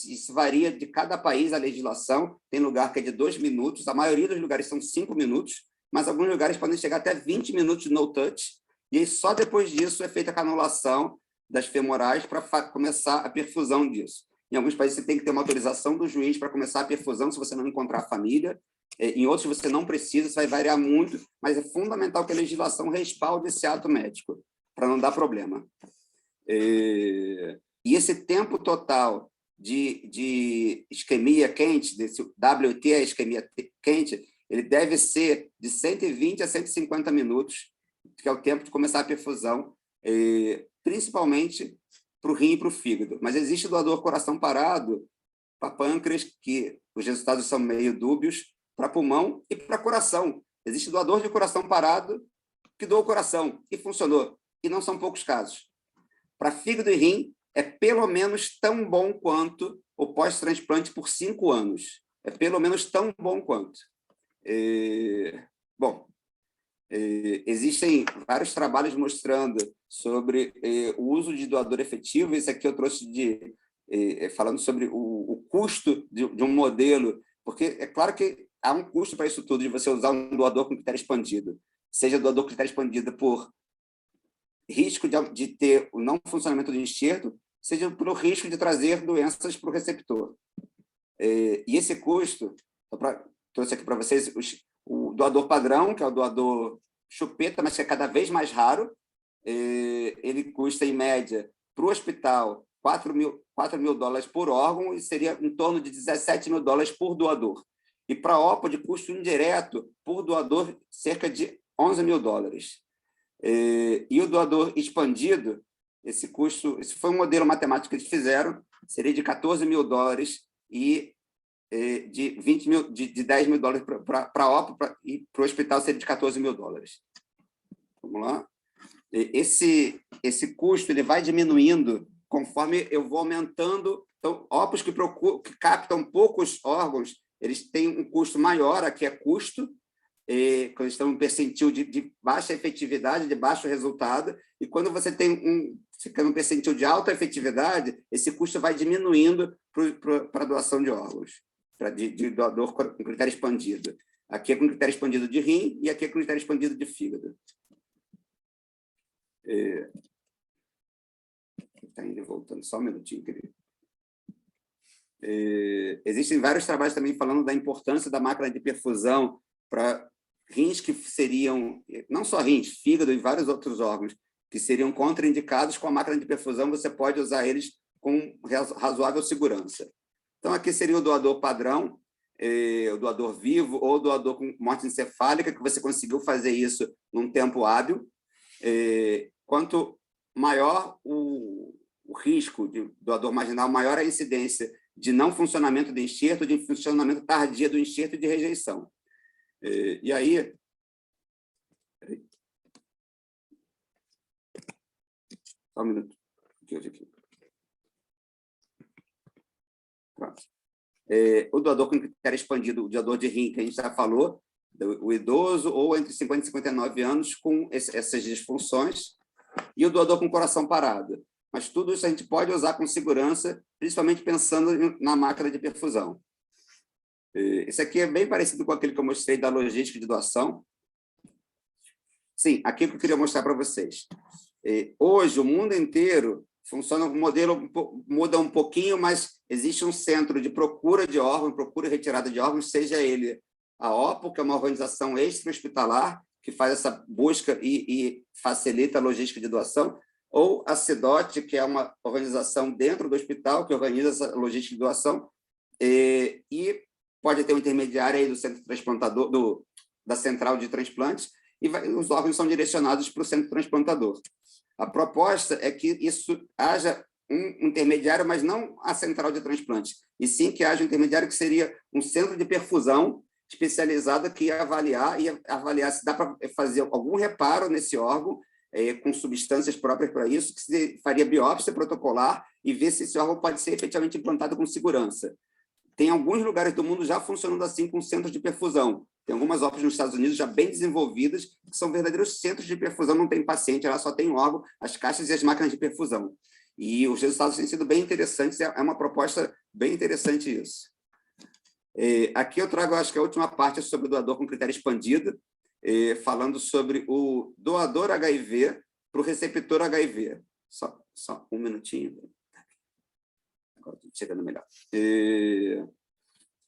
isso varia de cada país, a legislação, tem lugar que é de 2 minutos, a maioria dos lugares são 5 minutos, mas alguns lugares podem chegar até 20 minutos de no touch, e aí só depois disso é feita a canulação das femorais para começar a perfusão disso. Em alguns países você tem que ter uma autorização do juiz para começar a perfusão se você não encontrar a família, em outros você não precisa, isso vai variar muito, mas é fundamental que a legislação respalde esse ato médico, para não dar problema. E esse tempo total de isquemia quente, desse WT, a isquemia quente, ele deve ser de 120 a 150 minutos, que é o tempo de começar a perfusão, principalmente para o rim e para o fígado. Mas existe doador coração parado para pâncreas, que os resultados são meio dúbios, para pulmão e para coração. Existe doador de coração parado que doa o coração e funcionou, e não são poucos casos. Para fígado e rim, é pelo menos tão bom quanto o pós-transplante por 5 anos. É pelo menos tão bom quanto. Bom, existem vários trabalhos mostrando sobre o uso de doador efetivo. Esse aqui eu trouxe falando sobre o custo de um modelo, porque é claro que há um custo para isso tudo, de você usar um doador com critério expandido, seja doador com critério expandido por risco de ter o não funcionamento do enxerto, seja pelo risco de trazer doenças para o receptor. E esse custo, trouxe aqui para vocês o doador padrão, que é o doador chupeta, mas que é cada vez mais raro. Ele custa, em média, para o hospital, $4 mil por órgão, e seria em torno de $17 mil por doador. E para a OPA, de custo indireto, por doador, cerca de $11 mil. E o doador expandido, esse foi um modelo matemático que eles fizeram, seria de $14 mil e de $10 mil para a OPA, e para o hospital seria de $14 mil. Vamos lá. Esse custo ele vai diminuindo conforme eu vou aumentando. Então, OPAs que captam poucos órgãos, eles têm um custo maior, aqui é custo, quando estão em um percentil de baixa efetividade, de baixo resultado, e quando você fica num percentil de alta efetividade, esse custo vai diminuindo para a doação de órgãos, de doador com critério expandido. Aqui é com critério expandido de rim e aqui é com critério expandido de fígado. Está indo e voltando, só um minutinho, querido. Existem vários trabalhos também falando da importância da máquina de perfusão para rins que seriam, não só rins, fígado e vários outros órgãos, que seriam contraindicados. Com a máquina de perfusão, você pode usar eles com razoável segurança. Então, aqui seria o doador padrão, o doador vivo ou o doador com morte encefálica, que você conseguiu fazer isso num tempo hábil. Quanto maior o risco de doador marginal, maior a incidência de não funcionamento do enxerto, de funcionamento tardio do enxerto e de rejeição. E aí... Só um minuto. Aqui. Pronto. O doador com critério expandido, o doador de rim, que a gente já falou, o idoso ou entre 50 e 59 anos com essas disfunções, e o doador com coração parado. Mas tudo isso a gente pode usar com segurança, principalmente pensando na máquina de perfusão. Esse aqui é bem parecido com aquele que eu mostrei da logística de doação. Sim, aqui que eu queria mostrar para vocês. Hoje, o mundo inteiro funciona, o modelo muda um pouquinho, mas existe um centro de procura de órgãos, procura e retirada de órgãos, seja ele a OPO, que é uma organização extra-hospitalar, que faz essa busca e facilita a logística de doação, ou a CEDOT, que é uma organização dentro do hospital, que organiza essa logística de doação, e pode ter um intermediário aí do centro transplantador, da central de transplantes, e os órgãos são direcionados para o centro transplantador. A proposta é que isso haja um intermediário, mas não a central de transplantes, e sim que haja um intermediário que seria um centro de perfusão especializado que ia avaliar se dá para fazer algum reparo nesse órgão, com substâncias próprias para isso, que se faria biópsia protocolar e ver se esse órgão pode ser efetivamente implantado com segurança. Tem alguns lugares do mundo já funcionando assim com centros de perfusão. Tem algumas OPs nos Estados Unidos já bem desenvolvidas, que são verdadeiros centros de perfusão, não tem paciente, ela só tem órgão, as caixas e as máquinas de perfusão. E os resultados têm sido bem interessantes, é uma proposta bem interessante isso. Aqui eu trago, acho que a última parte é sobre o doador com critério expandido, falando sobre o doador HIV para o receptor HIV. Só um minutinho. Agora estou chegando melhor.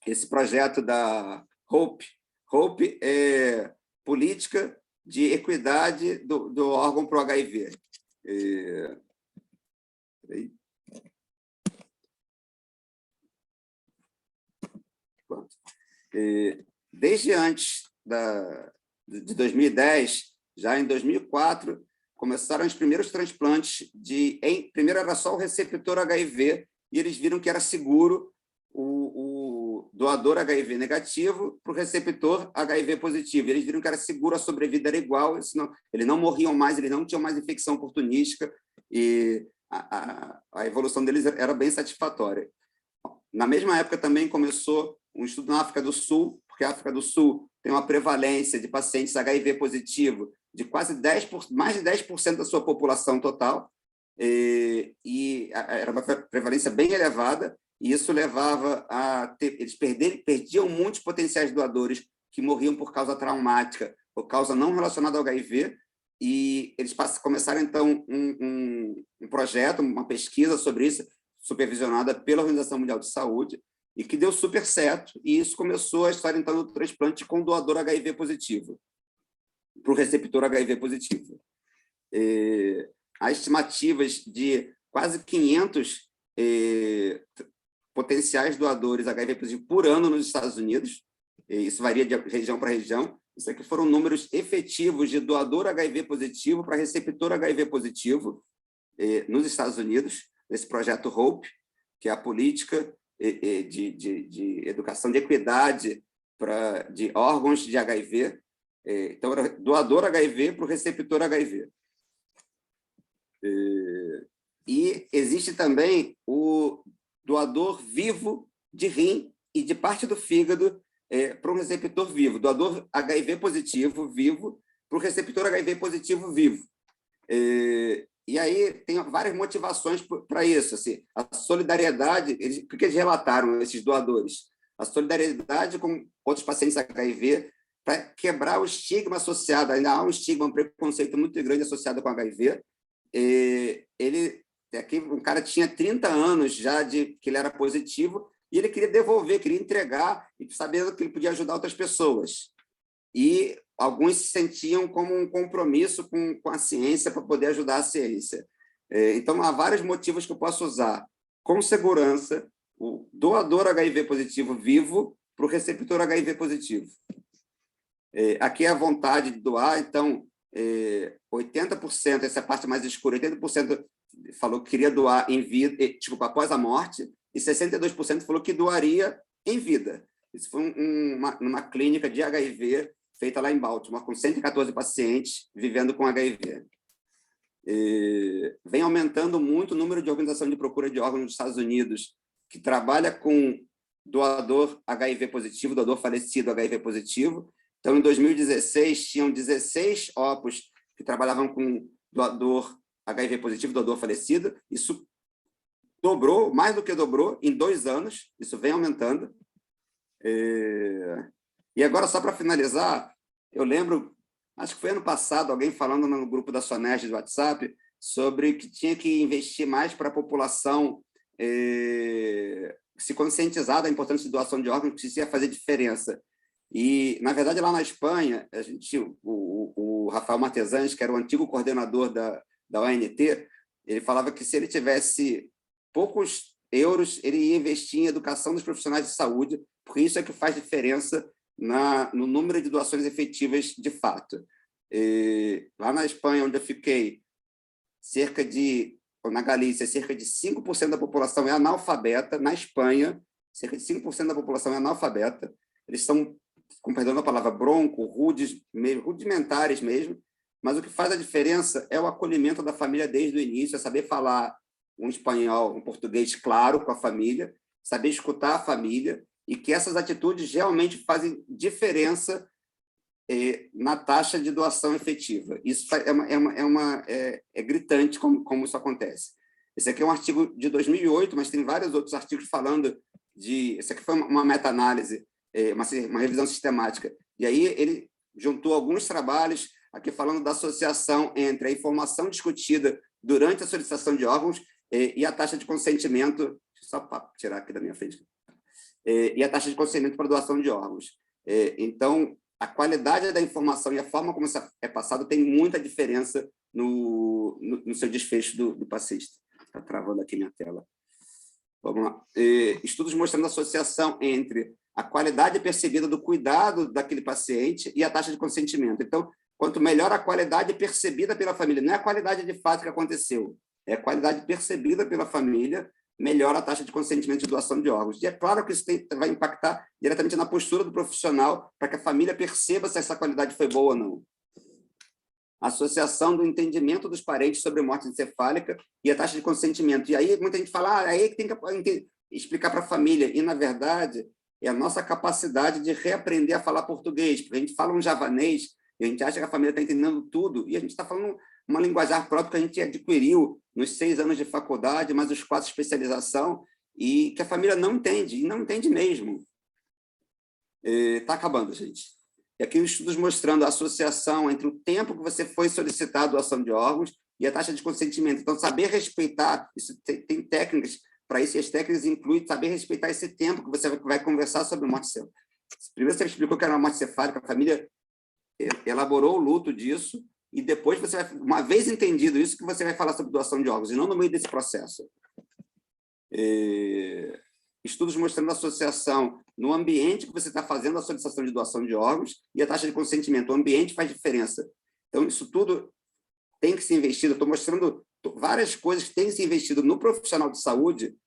Esse projeto da HOPE é política de equidade do órgão para o HIV. Desde antes de 2010, já em 2004, começaram os primeiros transplantes primeiro era só o receptor HIV, e eles viram que era seguro o doador HIV negativo para o receptor HIV positivo. Eles viram que era seguro, a sobrevida era igual, eles não morriam mais, eles não tinham mais infecção oportunística, e a evolução deles era bem satisfatória. Na mesma época também começou um estudo na África do Sul, porque a África do Sul tem uma prevalência de pacientes HIV positivo de quase mais de 10% da sua população total, e era uma prevalência bem elevada, e isso levava a eles perdiam muitos potenciais doadores que morriam por causa traumática, por causa não relacionada ao HIV, e eles começaram, então, um projeto, uma pesquisa sobre isso, supervisionada pela Organização Mundial de Saúde, e que deu super certo, e isso começou a história, então, do transplante com doador HIV positivo, para o receptor HIV positivo. Há estimativas de quase 500 potenciais doadores HIV positivo por ano nos Estados Unidos, isso varia de região para região. Isso aqui foram números efetivos de doador HIV positivo para receptor HIV positivo nos Estados Unidos, nesse projeto HOPE, que é a política de educação de equidade de órgãos de HIV. Então, era doador HIV para o receptor HIV. E existe também o doador vivo de rim e de parte do fígado para um receptor vivo, doador HIV positivo vivo para o receptor HIV positivo vivo. E aí tem várias motivações para isso. Assim, a solidariedade, o que eles relataram, esses doadores? A solidariedade com outros pacientes HIV para quebrar o estigma associado, ainda há um estigma, um preconceito muito grande associado com HIV. Aqui, um cara tinha 30 anos já que ele era positivo, e ele queria devolver, queria entregar, e sabendo que ele podia ajudar outras pessoas. E alguns se sentiam como um compromisso com a ciência para poder ajudar a ciência. Então, há vários motivos que eu posso usar com segurança o doador HIV positivo vivo para o receptor HIV positivo. Aqui é a vontade de doar, então, 80%, essa é a parte mais escura, 80% falou que queria doar em vida, após a morte, e 62% falou que doaria em vida. Isso foi numa clínica de HIV feita lá em Baltimore, com 114 pacientes vivendo com HIV. Vem aumentando muito o número de organização de procura de órgãos nos Estados Unidos, que trabalha com doador HIV positivo, doador falecido HIV positivo, Então, em 2016, tinham 16 OPOS que trabalhavam com doador HIV positivo, doador falecido. Isso dobrou, mais do que dobrou, em 2 anos. Isso vem aumentando. E agora, só para finalizar, eu lembro, acho que foi ano passado, alguém falando no grupo da Sonerge do WhatsApp sobre que tinha que investir mais para a população se conscientizar da importância de doação de órgãos, que isso ia fazer diferença. E, na verdade, lá na Espanha, o Rafael Martesans, que era o antigo coordenador da ONT, ele falava que se ele tivesse poucos euros, ele ia investir em educação dos profissionais de saúde, porque isso é que faz diferença no número de doações efetivas de fato. Lá na Espanha, onde eu fiquei, na Galícia, cerca de 5% da população é analfabeta. Na Espanha, cerca de 5% da população é analfabeta. Eles são, com perdão da palavra, rudimentares mesmo, mas o que faz a diferença é o acolhimento da família desde o início, é saber falar um espanhol, um português claro com a família, saber escutar a família, e que essas atitudes realmente fazem diferença na taxa de doação efetiva. Isso é gritante como isso acontece. Esse aqui é um artigo de 2008, mas tem vários outros artigos falando de... Esse aqui foi uma meta-análise, uma revisão sistemática. E aí ele juntou alguns trabalhos aqui falando da associação entre a informação discutida durante a solicitação de órgãos e a taxa de consentimento... Deixa eu só tirar aqui da minha frente. E a taxa de consentimento para doação de órgãos. Então, a qualidade da informação e a forma como isso é passado tem muita diferença no seu desfecho do paciente. Está travando aqui minha tela. Vamos lá. Estudos mostrando a associação entre a qualidade percebida do cuidado daquele paciente e a taxa de consentimento. Então, quanto melhor a qualidade percebida pela família, não é a qualidade de fato que aconteceu, é a qualidade percebida pela família, melhora a taxa de consentimento de doação de órgãos. E é claro que isso vai impactar diretamente na postura do profissional para que a família perceba se essa qualidade foi boa ou não. A associação do entendimento dos parentes sobre morte encefálica e a taxa de consentimento. E aí muita gente fala, aí que tem que explicar para a família. E, na verdade, é a nossa capacidade de reaprender a falar português, porque a gente fala um javanês e a gente acha que a família está entendendo tudo, e a gente está falando uma linguajar própria que a gente adquiriu nos 6 anos de faculdade, mais os 4 de especialização, e que a família não entende, e não entende mesmo. Está acabando, gente. E aqui os estudos mostrando a associação entre o tempo que você foi solicitar a doação de órgãos e a taxa de consentimento. Então, saber respeitar, isso tem técnicas para isso, e as técnicas incluem saber respeitar esse tempo que você vai conversar sobre morte cefálica. Primeiro você explicou que era uma morte cefálica, a família elaborou o luto disso, e depois você vai, uma vez entendido isso, que você vai falar sobre doação de órgãos, e não no meio desse processo. Estudos mostrando a associação no ambiente que você está fazendo a solicitação de doação de órgãos e a taxa de consentimento. O ambiente faz diferença. Então, isso tudo tem que ser investido. Estou mostrando várias coisas que têm que ser investido no profissional de saúde,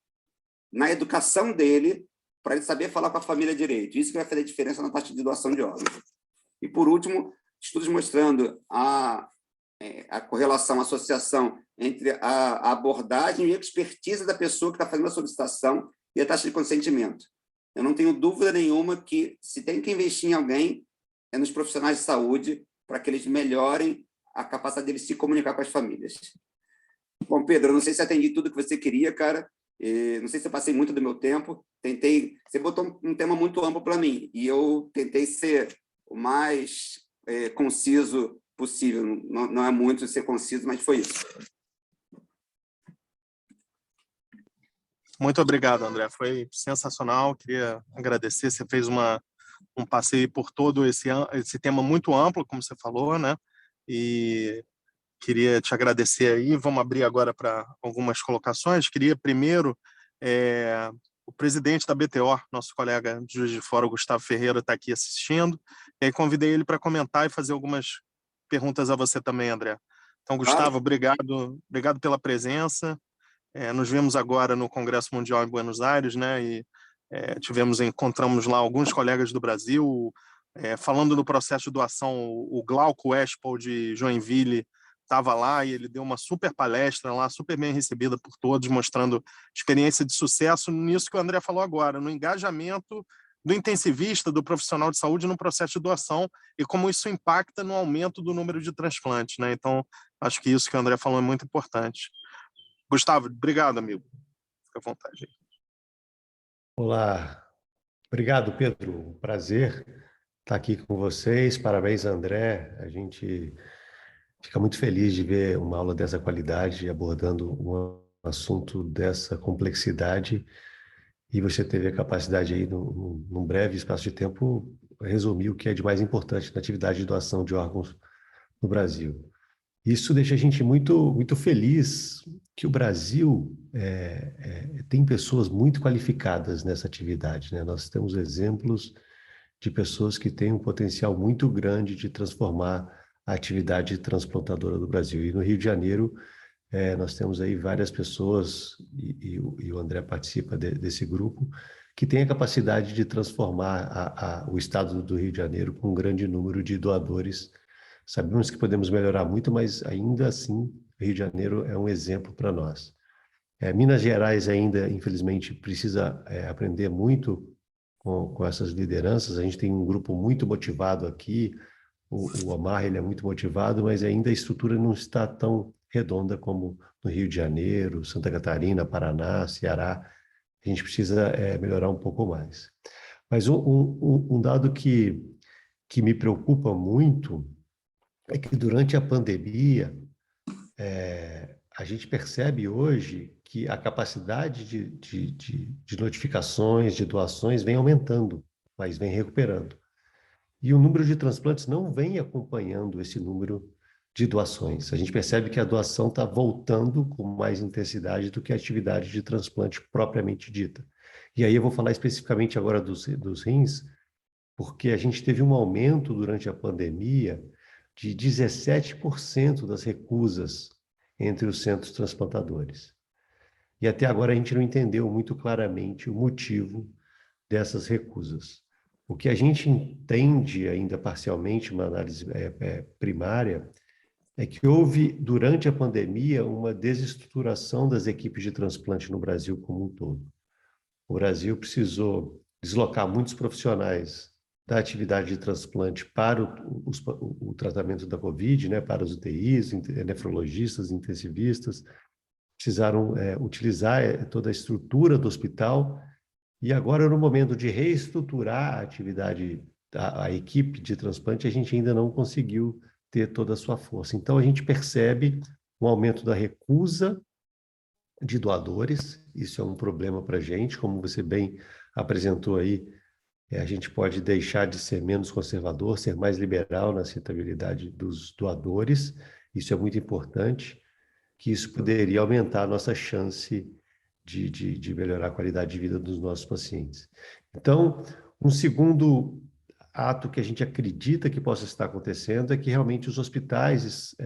na educação dele, para ele saber falar com a família direito. Isso que vai fazer diferença na taxa de doação de órgãos. E, por último, estudos mostrando a correlação, a associação entre a abordagem e a expertise da pessoa que está fazendo a solicitação e a taxa de consentimento. Eu não tenho dúvida nenhuma que, se tem que investir em alguém, é nos profissionais de saúde, para que eles melhorem a capacidade deles se comunicar com as famílias. Bom, Pedro, eu não sei se atendi tudo que você queria, cara. Não sei se eu passei muito do meu tempo. Você botou um tema muito amplo para mim, e eu tentei ser o mais conciso possível. Não é muito ser conciso, mas foi isso. Muito obrigado, André. Foi sensacional. Queria agradecer. Você fez um passeio por todo esse tema muito amplo, como você falou, né? E queria te agradecer aí. Vamos abrir agora para algumas colocações. Queria primeiro o presidente da BTO, nosso colega de Juiz de Fora, o Gustavo Ferreira, está aqui assistindo. E aí convidei ele para comentar e fazer algumas perguntas a você também, André. Então, Gustavo, obrigado pela presença. Nos vemos agora no Congresso Mundial em Buenos Aires, né? E encontramos lá alguns colegas do Brasil, falando no processo de doação. O Glauco Espol de Joinville estava lá e ele deu uma super palestra lá, super bem recebida por todos, mostrando experiência de sucesso nisso que o André falou agora, no engajamento do intensivista, do profissional de saúde no processo de doação e como isso impacta no aumento do número de transplantes, né? Então, acho que isso que o André falou é muito importante. Gustavo, obrigado, amigo. Fica à vontade. Olá, obrigado, Pedro. Um prazer estar aqui com vocês. Parabéns, André. A gente fica muito feliz de ver uma aula dessa qualidade abordando um assunto dessa complexidade, e você teve a capacidade aí, num breve espaço de tempo, resumir o que é de mais importante na atividade de doação de órgãos no Brasil. Isso deixa a gente muito, muito feliz que o Brasil tem pessoas muito qualificadas nessa atividade, né? Nós temos exemplos de pessoas que têm um potencial muito grande de transformar a atividade transplantadora do Brasil. E no Rio de Janeiro, nós temos aí várias pessoas, e o André participa desse grupo, que tem a capacidade de transformar o estado do Rio de Janeiro com um grande número de doadores. Sabemos que podemos melhorar muito, mas ainda assim, o Rio de Janeiro é um exemplo para nós. Minas Gerais ainda, infelizmente, precisa aprender muito com essas lideranças. A gente tem um grupo muito motivado aqui, o Omar, ele é muito motivado, mas ainda a estrutura não está tão redonda como no Rio de Janeiro, Santa Catarina, Paraná, Ceará. A gente precisa melhorar um pouco mais. Mas um dado que me preocupa muito é que durante a pandemia, a gente percebe hoje que a capacidade de notificações, de doações vem aumentando, mas vem recuperando. E o número de transplantes não vem acompanhando esse número de doações. A gente percebe que a doação está voltando com mais intensidade do que a atividade de transplante propriamente dita. E aí eu vou falar especificamente agora dos rins, porque a gente teve um aumento durante a pandemia de 17% das recusas entre os centros transplantadores. E até agora a gente não entendeu muito claramente o motivo dessas recusas. O que a gente entende ainda parcialmente, uma análise primária, é que houve, durante a pandemia, uma desestruturação das equipes de transplante no Brasil como um todo. O Brasil precisou deslocar muitos profissionais da atividade de transplante para o tratamento da Covid, né, para os UTIs, nefrologistas, intensivistas, precisaram utilizar toda a estrutura do hospital, e agora, no momento de reestruturar a atividade, a equipe de transplante, a gente ainda não conseguiu ter toda a sua força. Então, a gente percebe um aumento da recusa de doadores. Isso é um problema para a gente, como você bem apresentou aí. A gente pode deixar de ser menos conservador, ser mais liberal na aceitabilidade dos doadores. Isso é muito importante, que isso poderia aumentar a nossa chance de melhorar a qualidade de vida dos nossos pacientes. Então, um segundo ato que a gente acredita que possa estar acontecendo é que realmente os hospitais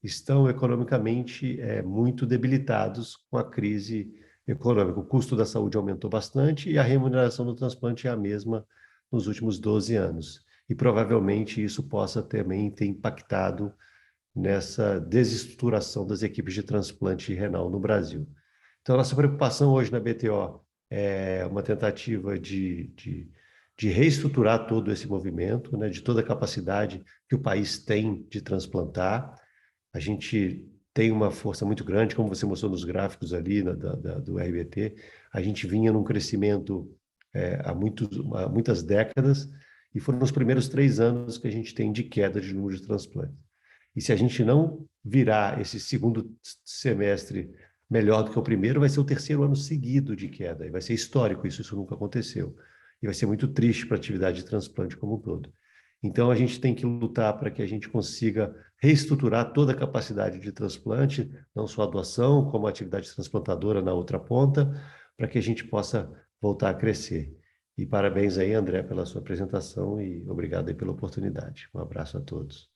estão economicamente muito debilitados com a crise econômica. O custo da saúde aumentou bastante e a remuneração do transplante é a mesma nos últimos 12 anos. E provavelmente isso possa também ter impactado nessa desestruturação das equipes de transplante renal no Brasil. Então, nossa preocupação hoje na BTO é uma tentativa de reestruturar todo esse movimento, né, de toda a capacidade que o país tem de transplantar. A gente tem uma força muito grande, como você mostrou nos gráficos ali do RBT. A gente vinha num crescimento há muitas décadas, e foram nos primeiros 3 anos que a gente tem de queda de número de transplantes. E se a gente não virar esse segundo semestre melhor do que o primeiro, vai ser o 3º ano seguido de queda. E vai ser histórico isso nunca aconteceu. E vai ser muito triste para a atividade de transplante como um todo. Então, a gente tem que lutar para que a gente consiga reestruturar toda a capacidade de transplante, não só a doação, como a atividade transplantadora na outra ponta, para que a gente possa voltar a crescer. E parabéns aí, André, pela sua apresentação, e obrigado aí pela oportunidade. Um abraço a todos.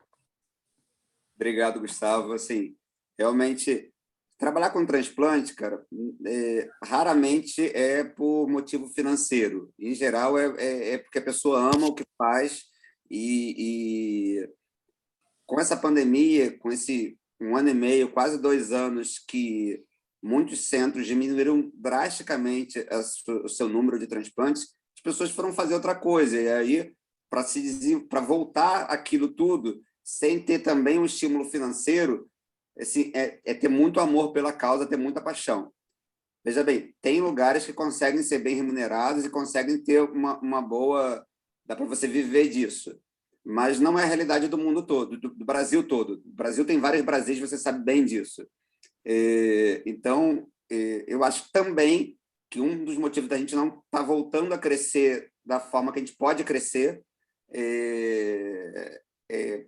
Obrigado, Gustavo. Assim, realmente, trabalhar com transplante, cara, raramente é por motivo financeiro. Em geral, é porque a pessoa ama o que faz, e com essa pandemia, com esse 1 ano e meio, quase 2 anos, que muitos centros diminuíram drasticamente o seu número de transplantes, as pessoas foram fazer outra coisa. E aí, para voltar aquilo tudo, sem ter também um estímulo financeiro, assim, é ter muito amor pela causa, ter muita paixão. Veja bem, tem lugares que conseguem ser bem remunerados e conseguem ter uma boa... Dá para você viver disso. Mas não é a realidade do mundo todo, do Brasil todo. O Brasil tem vários Brasis, você sabe bem disso. Então, eu acho também que um dos motivos da gente não estar voltando a crescer da forma que a gente pode crescer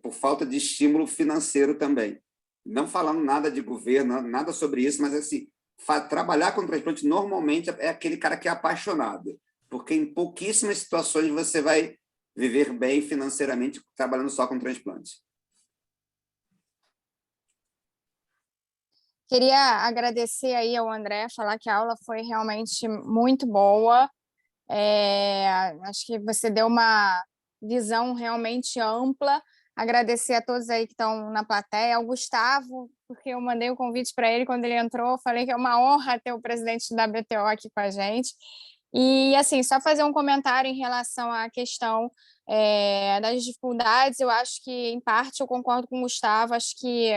por falta de estímulo financeiro também. Não falando nada de governo, nada sobre isso, mas assim, trabalhar com transplante normalmente é aquele cara que é apaixonado, porque em pouquíssimas situações você vai viver bem financeiramente trabalhando só com transplante. Queria agradecer aí ao André, falar que a aula foi realmente muito boa. Acho que você deu uma visão realmente ampla. Agradecer a todos aí que estão na plateia, ao Gustavo, porque eu mandei o convite para ele quando ele entrou, falei que é uma honra ter o presidente do WTO aqui com a gente. E, assim, só fazer um comentário em relação à questão das dificuldades, eu acho que, em parte, eu concordo com o Gustavo, acho que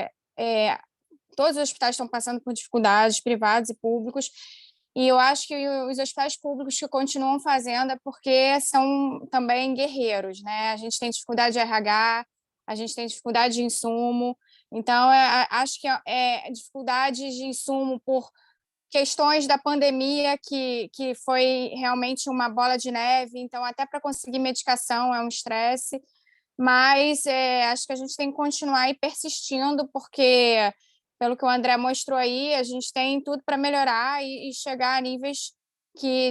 todos os hospitais estão passando por dificuldades, privados e públicos, e eu acho que os hospitais públicos que continuam fazendo é porque são também guerreiros, né? A gente tem dificuldade de RH, a gente tem dificuldade de insumo, então acho que dificuldade de insumo por questões da pandemia que foi realmente uma bola de neve, então até para conseguir medicação é um estresse, mas acho que a gente tem que continuar aí persistindo, porque, pelo que o André mostrou aí, a gente tem tudo para melhorar e chegar a níveis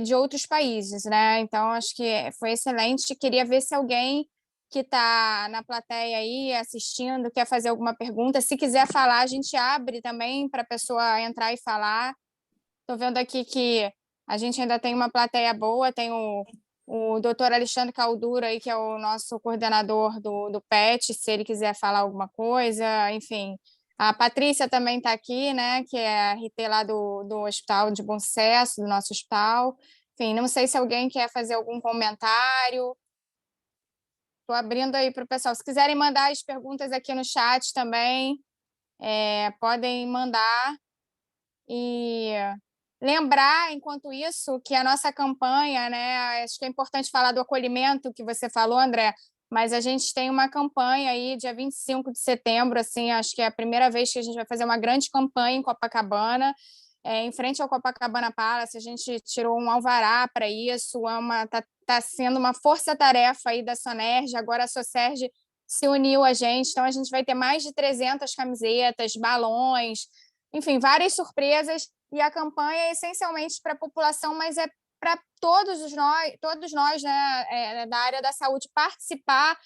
de outros países, né? Então, acho que foi excelente. Queria ver se alguém que está na plateia aí assistindo quer fazer alguma pergunta. Se quiser falar, a gente abre também para a pessoa entrar e falar. Estou vendo aqui que a gente ainda tem uma plateia boa, tem o doutor Alexandre Caldura, aí, que é o nosso coordenador do PET, se ele quiser falar alguma coisa, enfim. A Patrícia também está aqui, né, que é a RT lá do Hospital de Bom Sucesso, do nosso hospital. Enfim, não sei se alguém quer fazer algum comentário. Estou abrindo aí para o pessoal. Se quiserem mandar as perguntas aqui no chat também, podem mandar. E lembrar, enquanto isso, que a nossa campanha, né, acho que é importante falar do acolhimento que você falou, André, mas a gente tem uma campanha aí, dia 25 de setembro, assim, acho que é a primeira vez que a gente vai fazer uma grande campanha em Copacabana, em frente ao Copacabana Palace, a gente tirou um alvará para isso, tá sendo uma força-tarefa aí da Sonerge, agora a Socerge se uniu a gente, então a gente vai ter mais de 300 camisetas, balões, enfim, várias surpresas, e a campanha é essencialmente para a população, mas é para todos nós, né, da área da saúde, participar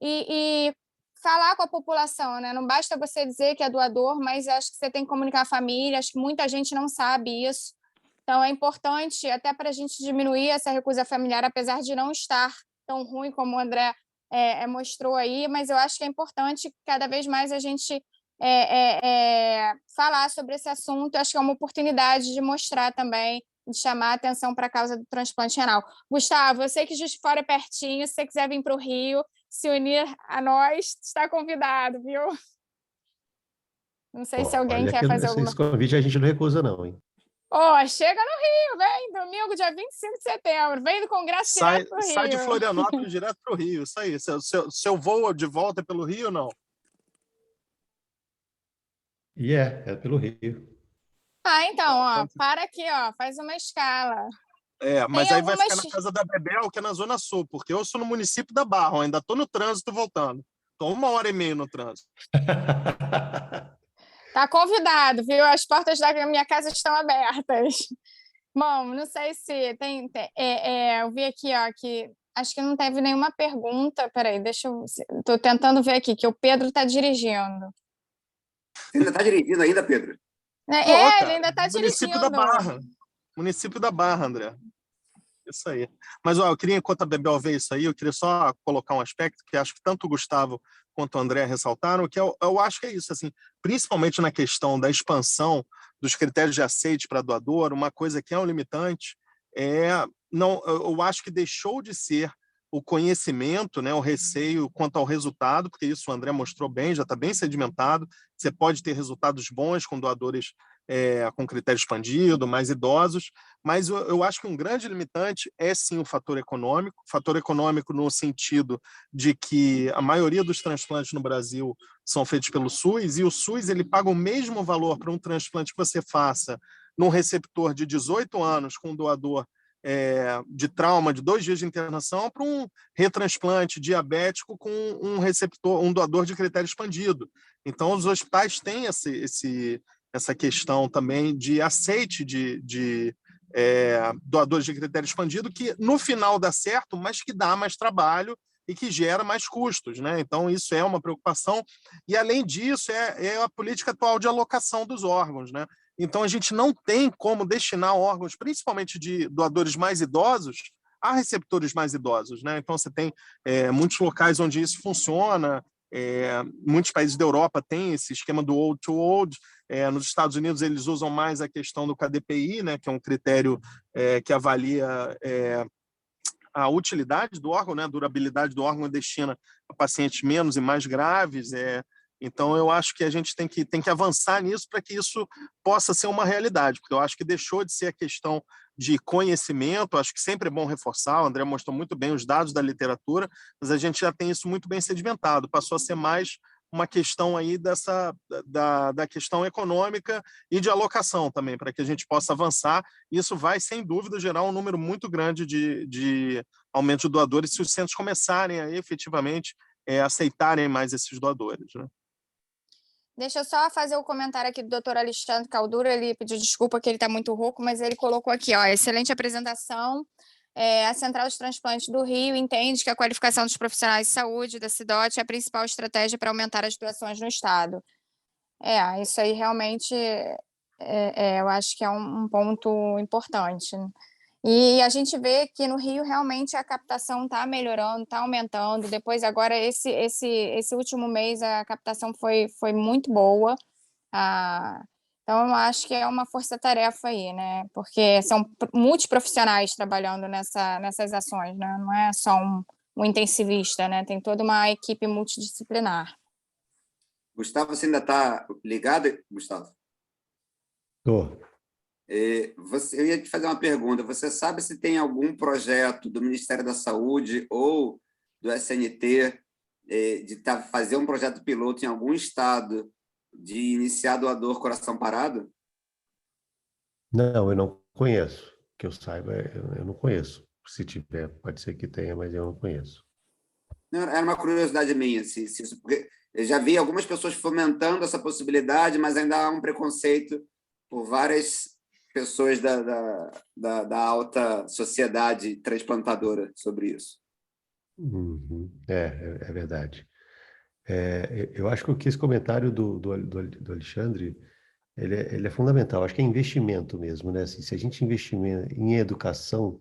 e falar com a população, né? Não basta você dizer que é doador, mas acho que você tem que comunicar a família, acho que muita gente não sabe isso. Então, é importante, até para a gente diminuir essa recusa familiar, apesar de não estar tão ruim como o André mostrou aí, mas eu acho que é importante cada vez mais a gente falar sobre esse assunto. Eu acho que é uma oportunidade de mostrar também, de chamar a atenção para a causa do transplante renal. Gustavo, eu sei que Juiz de Fora é pertinho, se você quiser vir para o Rio, se unir a nós, está convidado, viu? Não sei se alguém quer fazer alguma... Esse convite a gente não recusa, não, hein? Chega no Rio, vem, domingo, dia 25 de setembro, vem do Congresso direto para o Rio. Sai de Florianópolis direto para o Rio, isso aí. Seu voo de volta é pelo Rio ou não? E é pelo Rio. Então, para aqui, faz uma escala. Mas aí vai ficar na casa da Bebel, que é na Zona Sul, porque eu sou no município da Barra, eu ainda estou no trânsito voltando. Estou 1h30 no trânsito. Tá convidado, viu? As portas da minha casa estão abertas. Bom, não sei se tem eu vi aqui, que acho que não teve nenhuma pergunta. Peraí, estou tentando ver aqui, que o Pedro está dirigindo. Você ainda está dirigindo ainda, Pedro? Ele ainda está dirigindo. Município da Barra. Município da Barra, André. Isso aí. Mas, eu queria, enquanto a Bebel vê isso aí, eu queria só colocar um aspecto que acho que tanto o Gustavo quanto o André ressaltaram, que eu acho que é isso, assim, principalmente na questão da expansão dos critérios de aceite para doador, uma coisa que é um limitante é não, eu acho que deixou de ser o conhecimento, né, o receio quanto ao resultado, porque isso o André mostrou bem, já está bem sedimentado. Você pode ter resultados bons com doadores com critério expandido, mais idosos, mas eu acho que um grande limitante é sim o fator econômico no sentido de que a maioria dos transplantes no Brasil são feitos pelo SUS, e o SUS ele paga o mesmo valor para um transplante que você faça num receptor de 18 anos com um doador de trauma de 2 dias de internação para um retransplante diabético com um doador de critério expandido. Então, os hospitais têm essa questão também de aceite de doadores de critério expandido, que no final dá certo, mas que dá mais trabalho e que gera mais custos, né? Então, isso é uma preocupação. E, além disso, é a política atual de alocação dos órgãos, né? Então, a gente não tem como destinar órgãos, principalmente de doadores mais idosos, a receptores mais idosos, né? Então, você tem muitos locais onde isso funciona, muitos países da Europa têm esse esquema do old to old. Nos Estados Unidos, eles usam mais a questão do KDPI, né? Que é um critério que avalia a utilidade do órgão, né? A durabilidade do órgão destina a pacientes menos e mais graves. Então, eu acho que a gente tem que avançar nisso para que isso possa ser uma realidade, porque eu acho que deixou de ser a questão de conhecimento. Acho que sempre é bom reforçar, o André mostrou muito bem os dados da literatura, mas a gente já tem isso muito bem sedimentado, passou a ser mais uma questão aí da questão econômica e de alocação também, para que a gente possa avançar. Isso vai, sem dúvida, gerar um número muito grande de aumento de doadores se os centros começarem a efetivamente aceitarem mais esses doadores, né? Deixa eu só fazer o comentário aqui do Dr. Alexandre Caldura. Ele pediu desculpa que ele está muito rouco, mas ele colocou aqui, ó, excelente apresentação. A Central de Transplantes do Rio entende que a qualificação dos profissionais de saúde da CIDOT é a principal estratégia para aumentar as doações no estado. Isso aí realmente eu acho que é um ponto importante, né? E a gente vê que no Rio realmente a captação está melhorando, está aumentando. Depois, agora, esse último mês, a captação foi muito boa. Então, eu acho que é uma força-tarefa aí, né? Porque são multiprofissionais trabalhando nessas ações, né? Não é só um intensivista, né? Tem toda uma equipe multidisciplinar. Gustavo, você ainda está ligado, Gustavo? Estou. Eu ia te fazer uma pergunta. Você sabe se tem algum projeto do Ministério da Saúde ou do SNT de fazer um projeto piloto em algum estado de iniciar doador coração parado? Não, eu não conheço. Que eu saiba, eu não conheço. Se tiver, pode ser que tenha, mas eu não conheço. Não, era uma curiosidade minha. Porque eu já vi algumas pessoas fomentando essa possibilidade, mas ainda há um preconceito por várias pessoas da alta sociedade transplantadora sobre isso. Uhum. É verdade. Eu acho que esse comentário do Alexandre, ele é fundamental. Acho que é investimento mesmo, né? Assim, se a gente investir em educação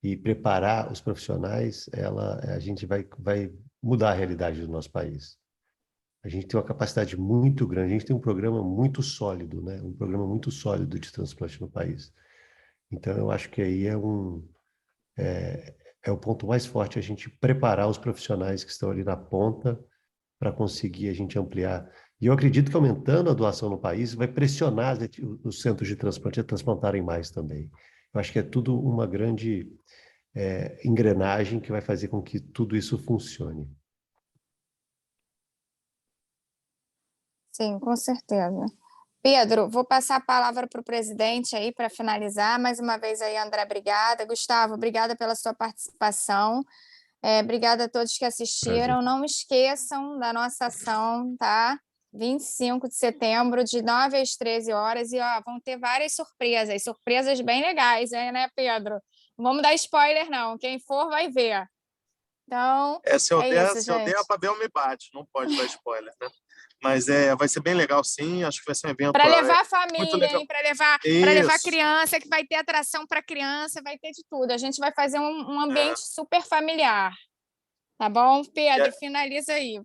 e preparar os profissionais, a gente vai mudar a realidade do nosso país. A gente tem uma capacidade muito grande, a gente tem um programa muito sólido, né? Um programa muito sólido de transplante no país. Então, eu acho que aí é o ponto mais forte, a gente preparar os profissionais que estão ali na ponta para conseguir a gente ampliar. E eu acredito que aumentando a doação no país vai pressionar os centros de transplante a transplantarem mais também. Eu acho que é tudo uma grande engrenagem que vai fazer com que tudo isso funcione. Sim, com certeza. Pedro, vou passar a palavra para o presidente aí para finalizar. Mais uma vez aí, André, obrigada. Gustavo, obrigada pela sua participação. Obrigada a todos que assistiram. Prazer. Não esqueçam da nossa ação, tá? 25 de setembro, de 9 às 13 horas. E vão ter várias surpresas bem legais, né, Pedro? Não vamos dar spoiler, não. Quem for vai ver. Então, se eu isso, der, gente. a Pavel me bate, não pode dar spoiler, né? Mas vai ser bem legal, sim. Acho que vai ser um evento Para levar a muito família, legal. hein? Para levar criança, que vai ter atração para criança, vai ter de tudo. A gente vai fazer um ambiente super familiar. Tá bom? Pedro, finaliza aí.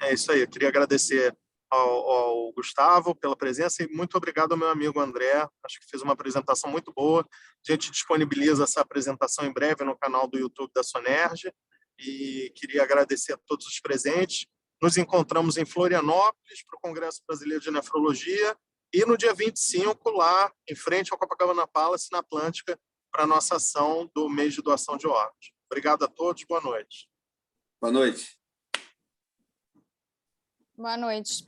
É isso aí. Eu queria agradecer ao Gustavo pela presença e muito obrigado ao meu amigo André. Acho que fez uma apresentação muito boa. A gente disponibiliza essa apresentação em breve no canal do YouTube da Sonerge e queria agradecer a todos os presentes. Nos encontramos em Florianópolis para o Congresso Brasileiro de Nefrologia e no dia 25 lá em frente ao Copacabana Palace, na Atlântica, para a nossa ação do mês de doação de órgãos. Obrigado a todos, boa noite. Boa noite. Boa noite.